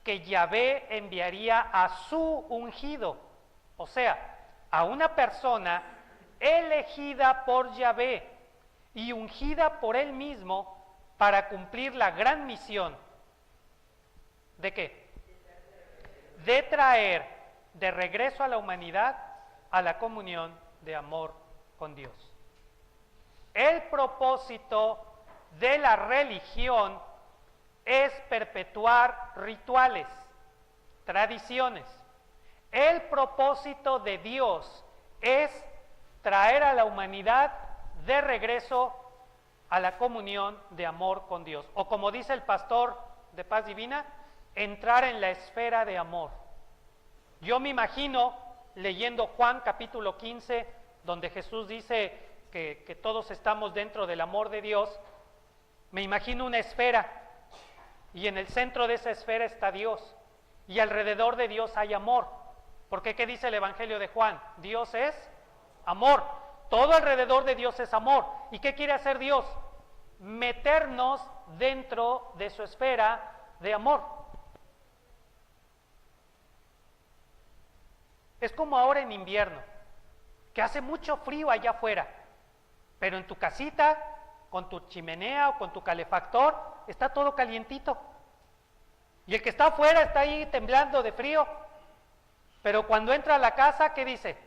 que Yahvé enviaría a su ungido, o sea, a una persona elegida por Yahvé y ungida por Él mismo para cumplir la gran misión. ¿De qué? De traer de regreso a la humanidad a la comunión de amor con Dios. El propósito de la religión es perpetuar rituales, tradiciones. El propósito de Dios es traer a la humanidad de regreso a la comunión de amor con Dios. O como dice el pastor de Paz Divina, entrar en la esfera de amor. Yo me imagino leyendo Juan capítulo 15, donde Jesús dice que todos estamos dentro del amor de Dios. Me imagino una esfera y en el centro de esa esfera está Dios y alrededor de Dios hay amor. Porque ¿qué dice el Evangelio de Juan? Dios es Amor. Todo alrededor de Dios es amor. ¿Y qué quiere hacer Dios? Meternos dentro de su esfera de amor. Es como ahora en invierno, que hace mucho frío allá afuera, pero en tu casita, con tu chimenea o con tu calefactor, está todo calientito. Y el que está afuera está ahí temblando de frío, pero cuando entra a la casa, ¿qué dice?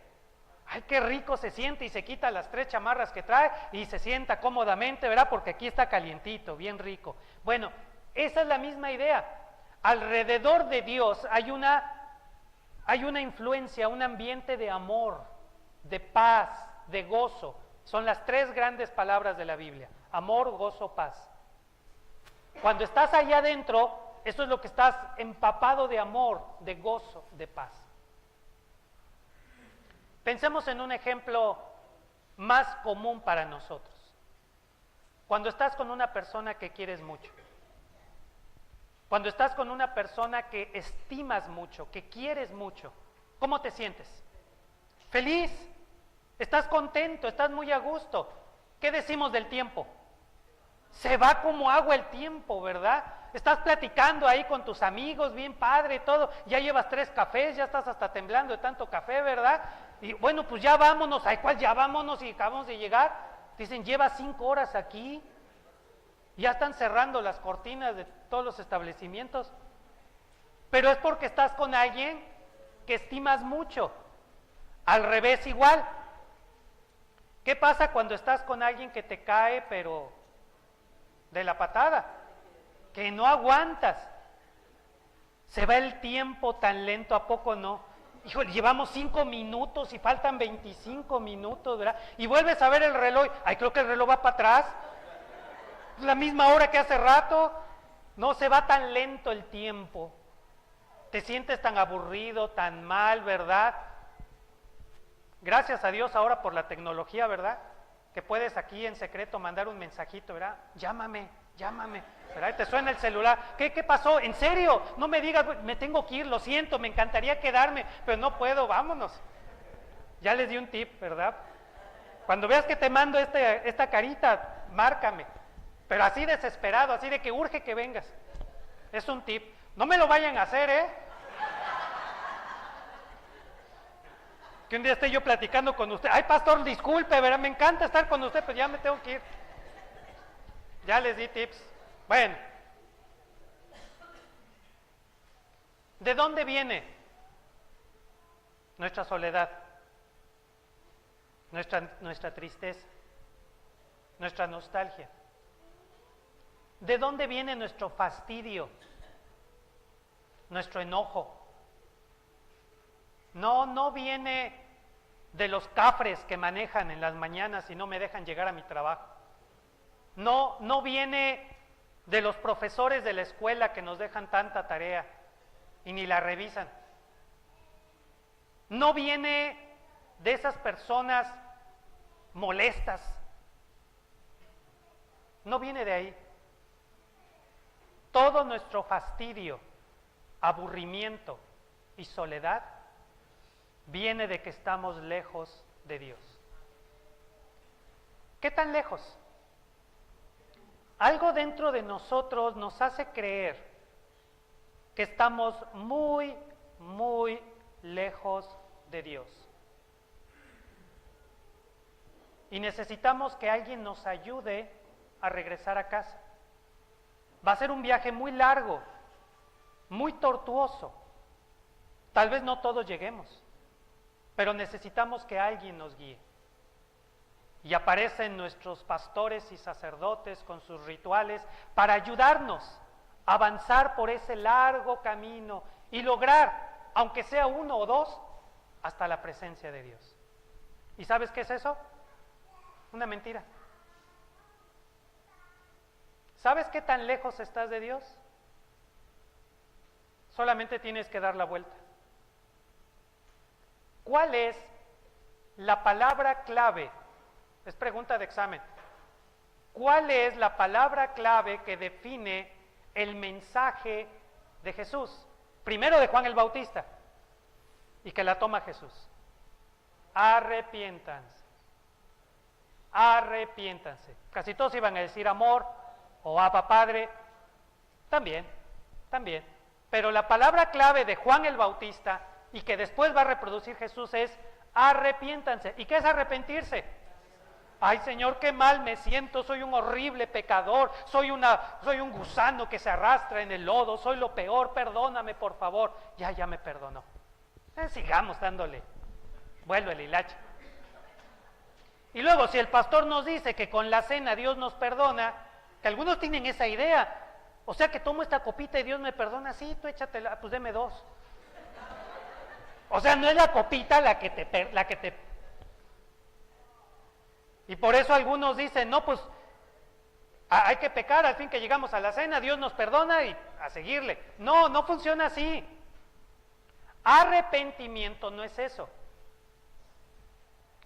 Ay, qué rico se siente, y se quita las 3 chamarras que trae y se sienta cómodamente, ¿verdad? Porque aquí está calientito, bien rico. Bueno, esa es la misma idea. Alrededor de Dios hay una influencia, un ambiente de amor, de paz, de gozo. Son las 3 grandes palabras de la Biblia: amor, gozo, paz. Cuando estás allá adentro, eso es lo que estás empapado de amor, de gozo, de paz. Pensemos en un ejemplo más común para nosotros. Cuando estás con una persona que quieres mucho, cuando estás con una persona que estimas mucho, que quieres mucho, ¿cómo te sientes? Feliz, estás contento, estás muy a gusto. ¿Qué decimos del tiempo? Se va como agua el tiempo, ¿verdad? Estás platicando ahí con tus amigos, bien padre, todo, ya llevas 3 cafés, ya estás hasta temblando de tanto café, ¿verdad? Y bueno, pues ya vámonos. ¿Ay, cuál ya vámonos? Y acabamos de llegar. Dicen, lleva 5 horas aquí. Ya están cerrando las cortinas de todos los establecimientos. Pero es porque estás con alguien que estimas mucho. Al revés igual. ¿Qué pasa cuando estás con alguien que te cae, pero de la patada? Que no aguantas. Se va el tiempo tan lento, ¿a poco no? Híjole, llevamos 5 minutos y faltan 25 minutos, ¿verdad? Y vuelves a ver el reloj. Ay, creo que el reloj va para atrás. Es la misma hora que hace rato. No, se va tan lento el tiempo. Te sientes tan aburrido, tan mal, ¿verdad? Gracias a Dios ahora por la tecnología, ¿verdad? Que puedes aquí en secreto mandar un mensajito, ¿verdad? Llámame, ¿verdad? Te suena el celular. ¿Qué pasó? ¿En serio? No me digas, me tengo que ir, lo siento, me encantaría quedarme, pero no puedo, vámonos. Ya les di un tip, ¿verdad? Cuando veas que te mando esta carita, márcame. Pero así desesperado, así de que urge que vengas. Es un tip. No me lo vayan a hacer, ¿eh? Que un día esté yo platicando con usted. Ay, pastor, disculpe, ¿verdad? Me encanta estar con usted, pero ya me tengo que ir. Ya les di tips. Bueno. ¿De dónde viene nuestra soledad? Nuestra tristeza, nuestra nostalgia. ¿De dónde viene nuestro fastidio? Nuestro enojo. No viene de los cafres que manejan en las mañanas y no me dejan llegar a mi trabajo. No viene de los profesores de la escuela que nos dejan tanta tarea y ni la revisan. No viene de esas personas molestas. No viene de ahí. Todo nuestro fastidio, aburrimiento y soledad viene de que estamos lejos de Dios. ¿Qué tan lejos? Algo dentro de nosotros nos hace creer que estamos muy, muy lejos de Dios. Y necesitamos que alguien nos ayude a regresar a casa. Va a ser un viaje muy largo, muy tortuoso. Tal vez no todos lleguemos, pero necesitamos que alguien nos guíe. Y aparecen nuestros pastores y sacerdotes con sus rituales para ayudarnos a avanzar por ese largo camino y lograr, aunque sea 1 o 2, hasta la presencia de Dios. ¿Y sabes qué es eso? Una mentira. ¿Sabes qué tan lejos estás de Dios? Solamente tienes que dar la vuelta. ¿Cuál es la palabra clave? Es pregunta de examen. ¿Cuál es la palabra clave que define el mensaje de Jesús? Primero de Juan el Bautista, y que la toma Jesús. arrepiéntanse. Arrepiéntanse. Casi todos iban a decir amor o Abba Padre. También. Pero la palabra clave de Juan el Bautista y que después va a reproducir Jesús es arrepiéntanse. ¿Y qué es arrepentirse? Ay, Señor, qué mal me siento, soy un horrible pecador, soy un gusano que se arrastra en el lodo, soy lo peor, perdóname por favor. Ya me perdonó. Sigamos dándole vuelo el hilacho. Y luego, si el pastor nos dice que con la cena Dios nos perdona, que algunos tienen esa idea, o sea que tomo esta copita y Dios me perdona, sí, tú échatela, pues deme 2. O sea, no es la copita la que te... Y por eso algunos dicen, no, pues hay que pecar al fin que llegamos a la cena, Dios nos perdona y a seguirle. No funciona así. Arrepentimiento no es eso.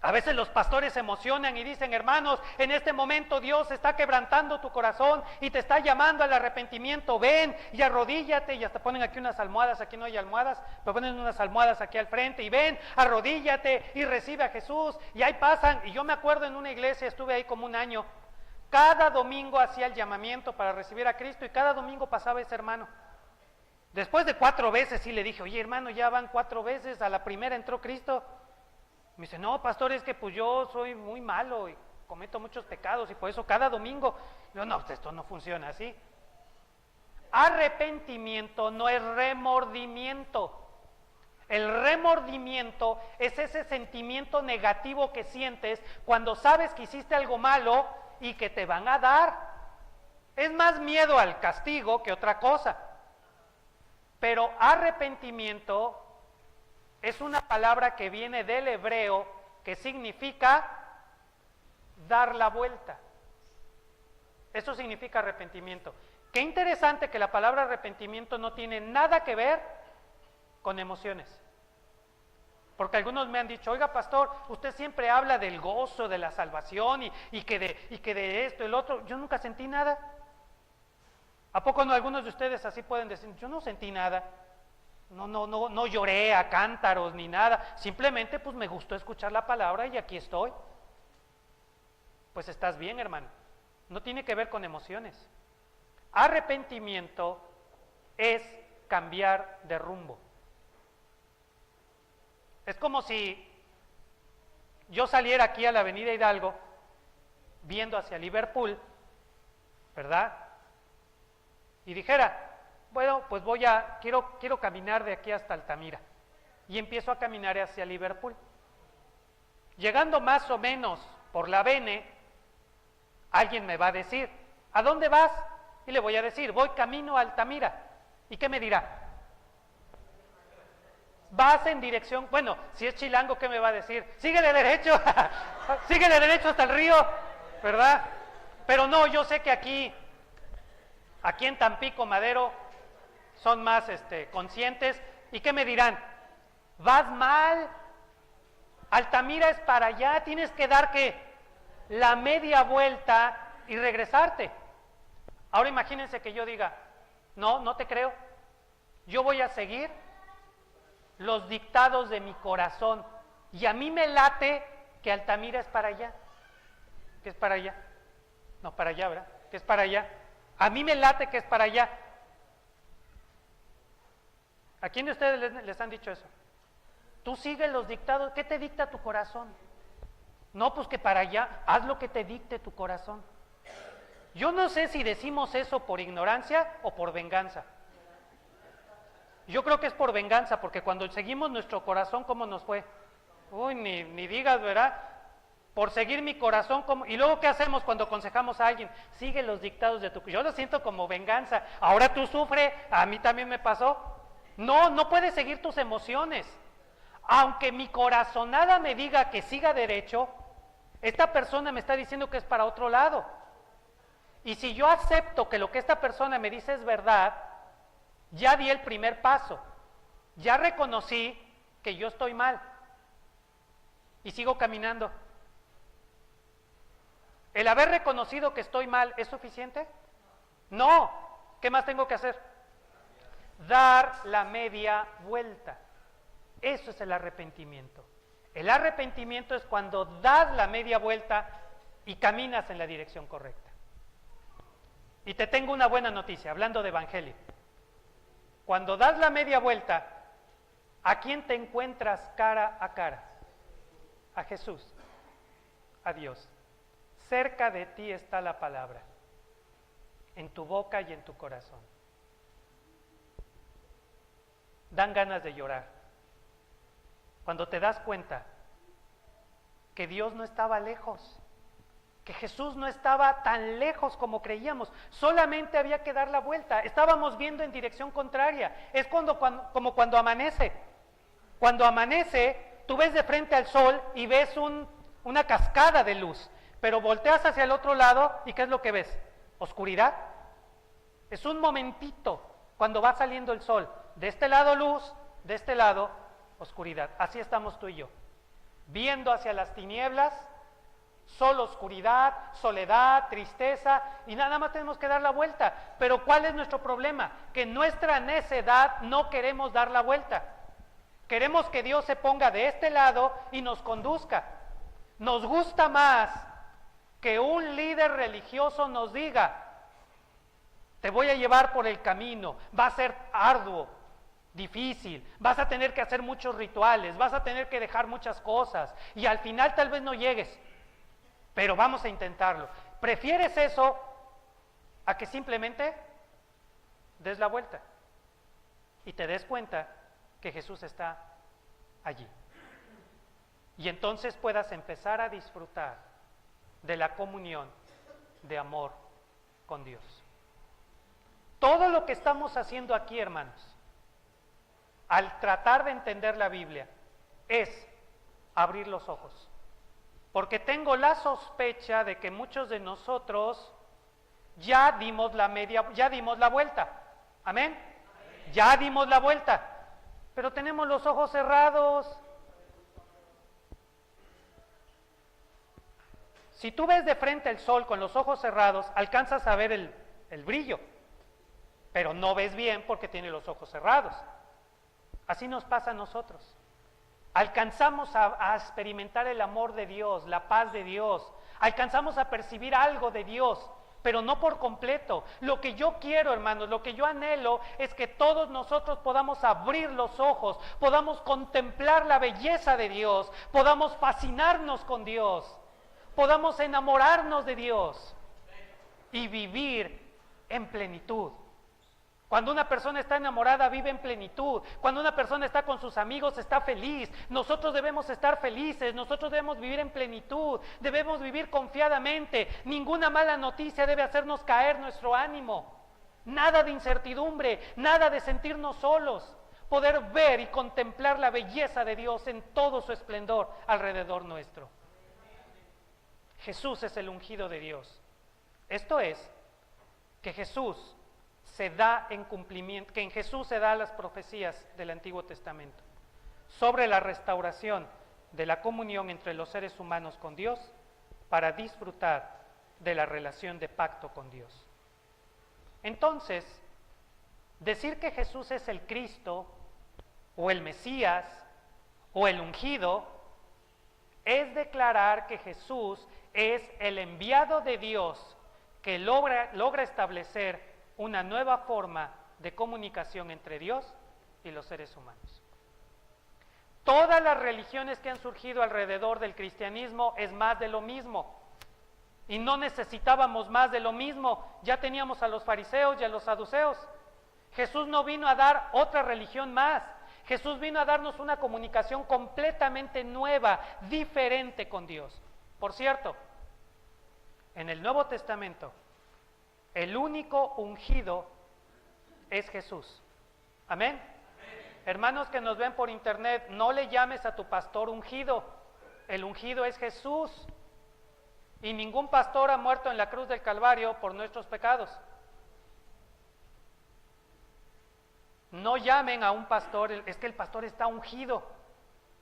A veces los pastores se emocionan y dicen, hermanos, en este momento Dios está quebrantando tu corazón y te está llamando al arrepentimiento, ven y arrodíllate, y hasta ponen aquí unas almohadas, aquí no hay almohadas, pero ponen unas almohadas aquí al frente, y ven, arrodíllate y recibe a Jesús, y ahí pasan. Y yo me acuerdo en una iglesia, estuve ahí como un año, cada domingo hacía el llamamiento para recibir a Cristo, y cada domingo pasaba ese hermano. Después de 4 veces sí le dije, oye hermano, ya van 4 veces, a la primera entró Cristo. Me dice, no, pastor, es que pues yo soy muy malo y cometo muchos pecados y por eso cada domingo. Yo, no, esto no funciona así. Arrepentimiento no es remordimiento. El remordimiento es ese sentimiento negativo que sientes cuando sabes que hiciste algo malo y que te van a dar. Es más miedo al castigo que otra cosa. Pero arrepentimiento es una palabra que viene del hebreo que significa dar la vuelta. Eso significa arrepentimiento. Qué interesante que la palabra arrepentimiento no tiene nada que ver con emociones. Porque algunos me han dicho, oiga pastor, usted siempre habla del gozo, de la salvación y que de esto y el otro. Yo nunca sentí nada. ¿A poco no algunos de ustedes así pueden decir, yo no sentí nada? No lloré a cántaros ni nada, simplemente pues me gustó escuchar la palabra y aquí estoy. Pues estás bien, hermano, no tiene que ver con emociones. Arrepentimiento es cambiar de rumbo. Es como si yo saliera aquí a la avenida Hidalgo viendo hacia Liverpool, ¿verdad? Y dijera, bueno, pues quiero caminar de aquí hasta Altamira. Y empiezo a caminar hacia Liverpool. Llegando más o menos por la Bene, alguien me va a decir, ¿a dónde vas? Y le voy a decir, voy camino a Altamira. ¿Y qué me dirá? Vas en dirección, bueno, si es chilango, ¿qué me va a decir? Síguele derecho, síguele derecho hasta el río, ¿verdad? Pero no, yo sé que aquí en Tampico, Madero, son más conscientes. ¿Y qué me dirán? Vas mal, Altamira es para allá, tienes que dar la media vuelta y regresarte. Ahora imagínense que yo diga, no te creo, yo voy a seguir los dictados de mi corazón y a mí me late que Altamira es para allá. ¿Qué es para allá? No, para allá, ¿verdad? ¿Qué es para allá? A mí me late que es para allá. ¿A quién de ustedes les han dicho eso? Tú sigues los dictados, ¿qué te dicta tu corazón? No, pues que para allá, haz lo que te dicte tu corazón. Yo no sé si decimos eso por ignorancia o por venganza. Yo creo que es por venganza, porque cuando seguimos nuestro corazón, ¿cómo nos fue? Uy, ni digas, ¿verdad? Por seguir mi corazón, y luego ¿qué hacemos cuando aconsejamos a alguien? Sigue los dictados de tu... Yo lo siento como venganza. Ahora tú sufres, a mí también me pasó. No puedes seguir tus emociones. Aunque mi corazonada me diga que siga derecho, esta persona me está diciendo que es para otro lado. Y si yo acepto que lo que esta persona me dice es verdad, ya di el primer paso. Ya reconocí que yo estoy mal. Y sigo caminando. ¿El haber reconocido que estoy mal es suficiente? No. ¿Qué más tengo que hacer? Dar la media vuelta. Eso es el arrepentimiento. El arrepentimiento es cuando das la media vuelta y caminas en la dirección correcta. Y te tengo una buena noticia, hablando de evangelio. Cuando das la media vuelta, ¿a quién te encuentras cara a cara? A Jesús, a Dios. Cerca de ti está la palabra, en tu boca y en tu corazón. Dan ganas de llorar cuando te das cuenta que Dios no estaba lejos, que Jesús no estaba tan lejos como creíamos, solamente había que dar la vuelta, estábamos viendo en dirección contraria. Es como cuando amanece. Cuando amanece, tú ves de frente al sol y ves una cascada de luz, pero volteas hacia el otro lado y ¿qué es lo que ves? Oscuridad. Es un momentito cuando va saliendo el sol. De este lado luz, de este lado oscuridad. Así estamos tú y yo, viendo hacia las tinieblas, solo oscuridad, soledad, tristeza, y nada más tenemos que dar la vuelta. Pero ¿cuál es nuestro problema? Que en nuestra necedad no queremos dar la vuelta. Queremos que Dios se ponga de este lado y nos conduzca. Nos gusta más que un líder religioso nos diga: te voy a llevar por el camino, va a ser arduo, difícil, vas a tener que hacer muchos rituales, vas a tener que dejar muchas cosas, y al final tal vez no llegues, pero vamos a intentarlo. ¿Prefieres eso a que simplemente des la vuelta y te des cuenta que Jesús está allí? Y entonces puedas empezar a disfrutar de la comunión de amor con Dios. Todo lo que estamos haciendo aquí, hermanos, al tratar de entender la Biblia, es abrir los ojos. Porque tengo la sospecha de que muchos de nosotros ya dimos la vuelta. ¿Amén? Ya dimos la vuelta, pero tenemos los ojos cerrados. Si tú ves de frente el sol con los ojos cerrados, alcanzas a ver el brillo, pero no ves bien porque tiene los ojos cerrados. Así nos pasa a nosotros. Alcanzamos a experimentar el amor de Dios, la paz de Dios, alcanzamos a percibir algo de Dios, pero no por completo. Lo que yo quiero, hermanos, lo que yo anhelo es que todos nosotros podamos abrir los ojos, podamos contemplar la belleza de Dios, podamos fascinarnos con Dios, podamos enamorarnos de Dios y vivir en plenitud. Cuando una persona está enamorada, vive en plenitud. Cuando una persona está con sus amigos, está feliz. Nosotros debemos estar felices, nosotros debemos vivir en plenitud, debemos vivir confiadamente. Ninguna mala noticia debe hacernos caer nuestro ánimo. Nada de incertidumbre, nada de sentirnos solos. Poder ver y contemplar la belleza de Dios en todo su esplendor alrededor nuestro. Jesús es el ungido de Dios. Esto es, que Jesús se da en cumplimiento, que en Jesús se da las profecías del Antiguo Testamento sobre la restauración de la comunión entre los seres humanos con Dios para disfrutar de la relación de pacto con Dios. Entonces, decir que Jesús es el Cristo o el Mesías o el ungido es declarar que Jesús es el enviado de Dios que logra establecer una nueva forma de comunicación entre Dios y los seres humanos. Todas las religiones que han surgido alrededor del cristianismo es más de lo mismo. Y no necesitábamos más de lo mismo. Ya teníamos a los fariseos y a los saduceos. Jesús no vino a dar otra religión más. Jesús vino a darnos una comunicación completamente nueva, diferente con Dios. Por cierto, en el Nuevo Testamento, el único ungido es Jesús. ¿Amén? Amén. Hermanos que nos ven por internet, no le llames a tu pastor ungido. El ungido es Jesús. Y ningún pastor ha muerto en la cruz del Calvario por nuestros pecados. No llamen a un pastor, es que el pastor está ungido.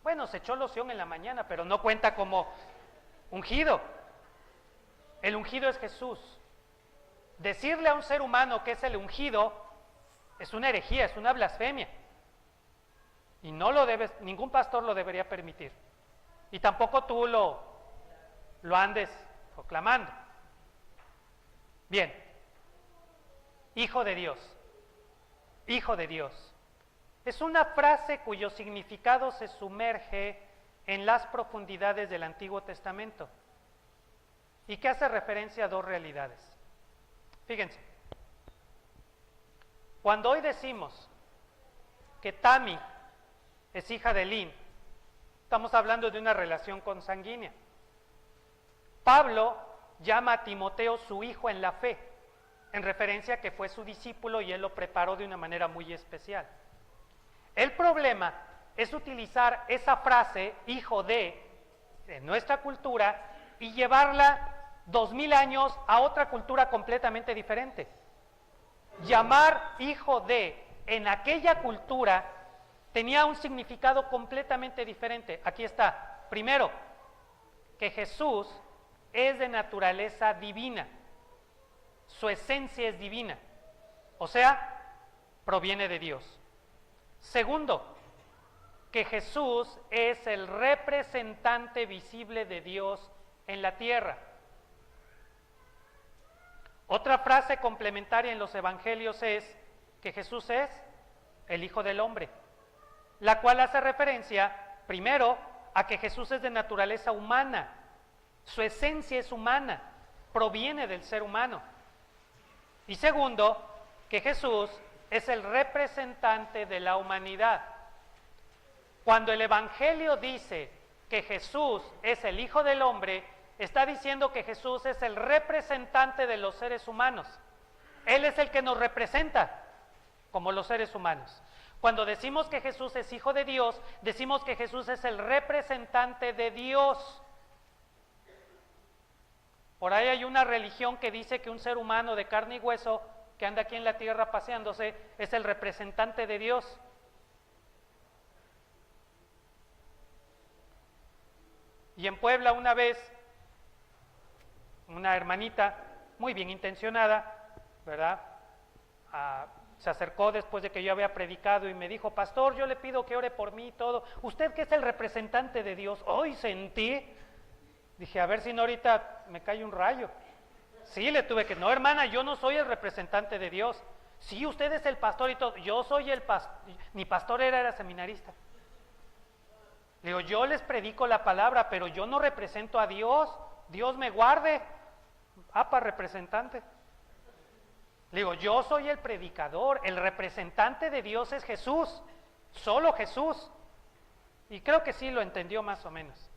Bueno, se echó loción en la mañana, pero no cuenta como ungido. El ungido es Jesús. Decirle a un ser humano que es el ungido es una herejía, es una blasfemia. Y no lo debes, ningún pastor lo debería permitir. y tampoco tú lo andes proclamando. Bien, Hijo de Dios, Hijo de Dios. Es una frase cuyo significado se sumerge en las profundidades del Antiguo Testamento y que hace referencia a dos realidades. Fíjense, cuando hoy decimos que Tami es hija de Lin, estamos hablando de una relación consanguínea. Pablo llama a Timoteo su hijo en la fe, en referencia a que fue su discípulo y él lo preparó de una manera muy especial. El problema es utilizar esa frase, hijo de, en nuestra cultura, y llevarla 2000 años a otra cultura completamente diferente. Llamar hijo de en aquella cultura tenía un significado completamente diferente. Aquí está. Primero, que Jesús es de naturaleza divina. Su esencia es divina. O sea, proviene de Dios. Segundo, que Jesús es el representante visible de Dios en la tierra. Otra frase complementaria en los evangelios es que Jesús es el Hijo del Hombre, la cual hace referencia, primero, a que Jesús es de naturaleza humana, su esencia es humana, proviene del ser humano. Y segundo, que Jesús es el representante de la humanidad. Cuando el Evangelio dice que Jesús es el Hijo del Hombre, está diciendo que Jesús es el representante de los seres humanos. Él es el que nos representa como los seres humanos. Cuando decimos que Jesús es Hijo de Dios, decimos que Jesús es el representante de Dios. Por ahí hay una religión que dice que un ser humano de carne y hueso que anda aquí en la tierra paseándose es el representante de Dios. Y en Puebla una vez, una hermanita muy bien intencionada, ¿verdad? Se acercó después de que yo había predicado y me dijo, pastor, yo le pido que ore por mí y todo. Usted que es el representante de Dios, hoy sentí, dije, a ver si no ahorita me cae un rayo. Sí, le tuve que, no hermana, yo no soy el representante de Dios. Sí, usted es el pastor y todo, yo soy el pastor, mi pastor era seminarista. Le digo, yo les predico la palabra, pero yo no represento a Dios, Dios me guarde. Para representante. Le digo, yo soy el predicador, el representante de Dios es Jesús, solo Jesús. Y creo que sí lo entendió más o menos.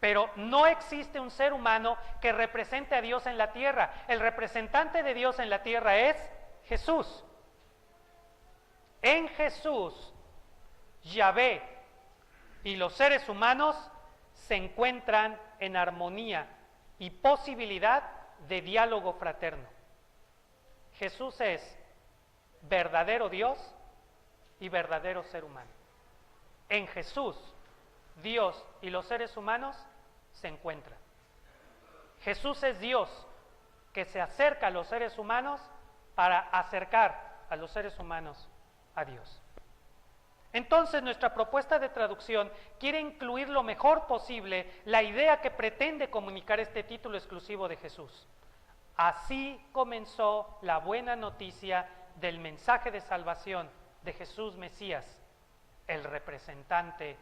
Pero no existe un ser humano que represente a Dios en la tierra. El representante de Dios en la tierra es Jesús. En Jesús, Yahvé y los seres humanos se encuentran en armonía y posibilidad de diálogo fraterno. Jesús es verdadero Dios y verdadero ser humano. En Jesús, Dios y los seres humanos se encuentran. Jesús es Dios que se acerca a los seres humanos para acercar a los seres humanos a Dios. Entonces, nuestra propuesta de traducción quiere incluir lo mejor posible la idea que pretende comunicar este título exclusivo de Jesús. Así comenzó la buena noticia del mensaje de salvación de Jesús Mesías, el representante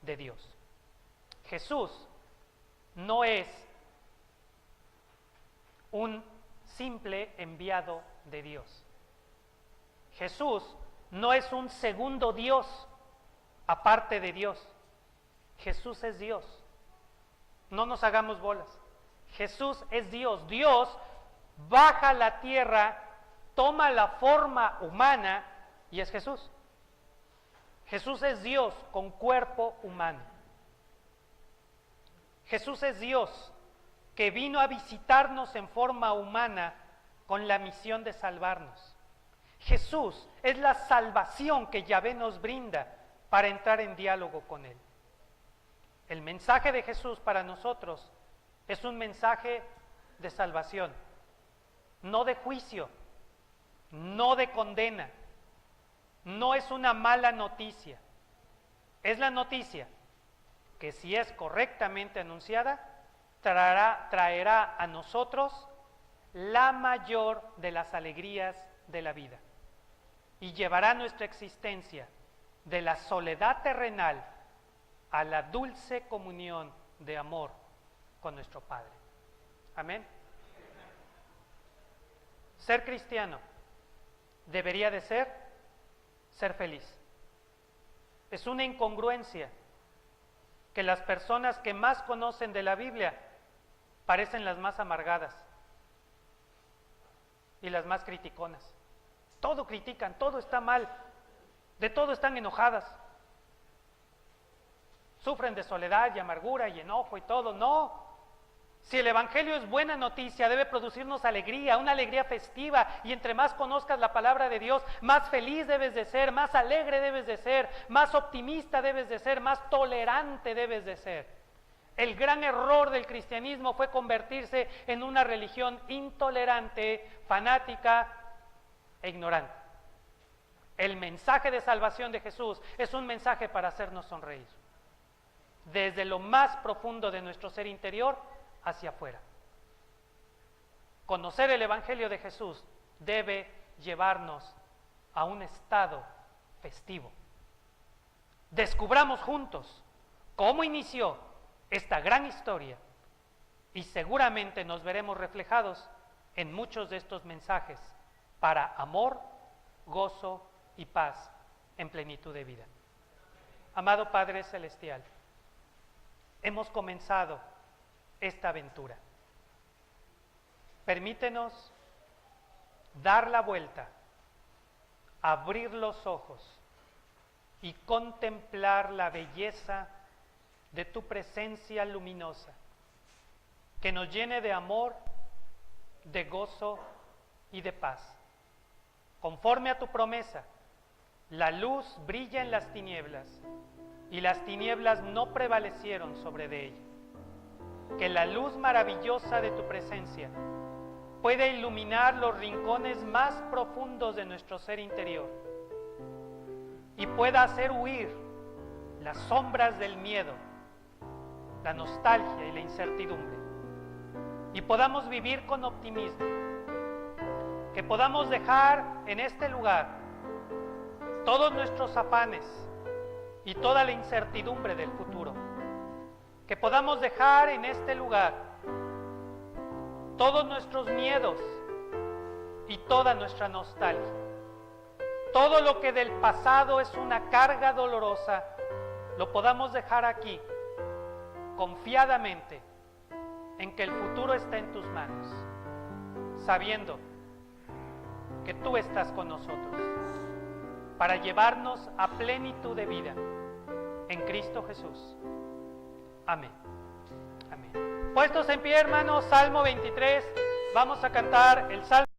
de Dios. Jesús no es un simple enviado de Dios. Jesús no es un segundo Dios aparte de Dios. Jesús es Dios. No nos hagamos bolas. Jesús es Dios. Dios baja a la tierra, toma la forma humana y es Jesús. Jesús es Dios con cuerpo humano. Jesús es Dios que vino a visitarnos en forma humana con la misión de salvarnos. Jesús es la salvación que Yahvé nos brinda para entrar en diálogo con Él. El mensaje de Jesús para nosotros es un mensaje de salvación, no de juicio, no de condena, no es una mala noticia. Es la noticia que si es correctamente anunciada, traerá a nosotros la mayor de las alegrías de la vida y llevará nuestra existencia de la soledad terrenal a la dulce comunión de amor con nuestro Padre. Amén. Ser cristiano debería de ser feliz. Es una incongruencia que las personas que más conocen de la Biblia parecen las más amargadas y las más criticonas. Todo critican, todo está mal, de todo están enojadas. Sufren de soledad y amargura y enojo y todo. No. Si el Evangelio es buena noticia, debe producirnos alegría, una alegría festiva, y entre más conozcas la palabra de Dios, más feliz debes de ser, más alegre debes de ser, más optimista debes de ser, más tolerante debes de ser. El gran error del cristianismo fue convertirse en una religión intolerante, fanática e ignorante. El mensaje de salvación de Jesús es un mensaje para hacernos sonreír, desde lo más profundo de nuestro ser interior hacia afuera. Conocer el Evangelio de Jesús debe llevarnos a un estado festivo. Descubramos juntos cómo inició esta gran historia y seguramente nos veremos reflejados en muchos de estos mensajes para amor, gozo y paz en plenitud de vida. Amado Padre Celestial, hemos comenzado esta aventura. Permítenos dar la vuelta, abrir los ojos y contemplar la belleza de tu presencia luminosa, que nos llene de amor, de gozo y de paz. Conforme a tu promesa, la luz brilla en las tinieblas y las tinieblas no prevalecieron sobre de ella. Que la luz maravillosa de tu presencia pueda iluminar los rincones más profundos de nuestro ser interior y pueda hacer huir las sombras del miedo, la nostalgia y la incertidumbre, y podamos vivir con optimismo, que podamos dejar en este lugar todos nuestros afanes y toda la incertidumbre del futuro, que podamos dejar en este lugar todos nuestros miedos y toda nuestra nostalgia. Todo lo que del pasado es una carga dolorosa, lo podamos dejar aquí, confiadamente, en que el futuro está en tus manos, sabiendo que tú estás con nosotros, para llevarnos a plenitud de vida en Cristo Jesús. Amén. Amén. Puestos en pie, hermanos, Salmo 23, vamos a cantar el Salmo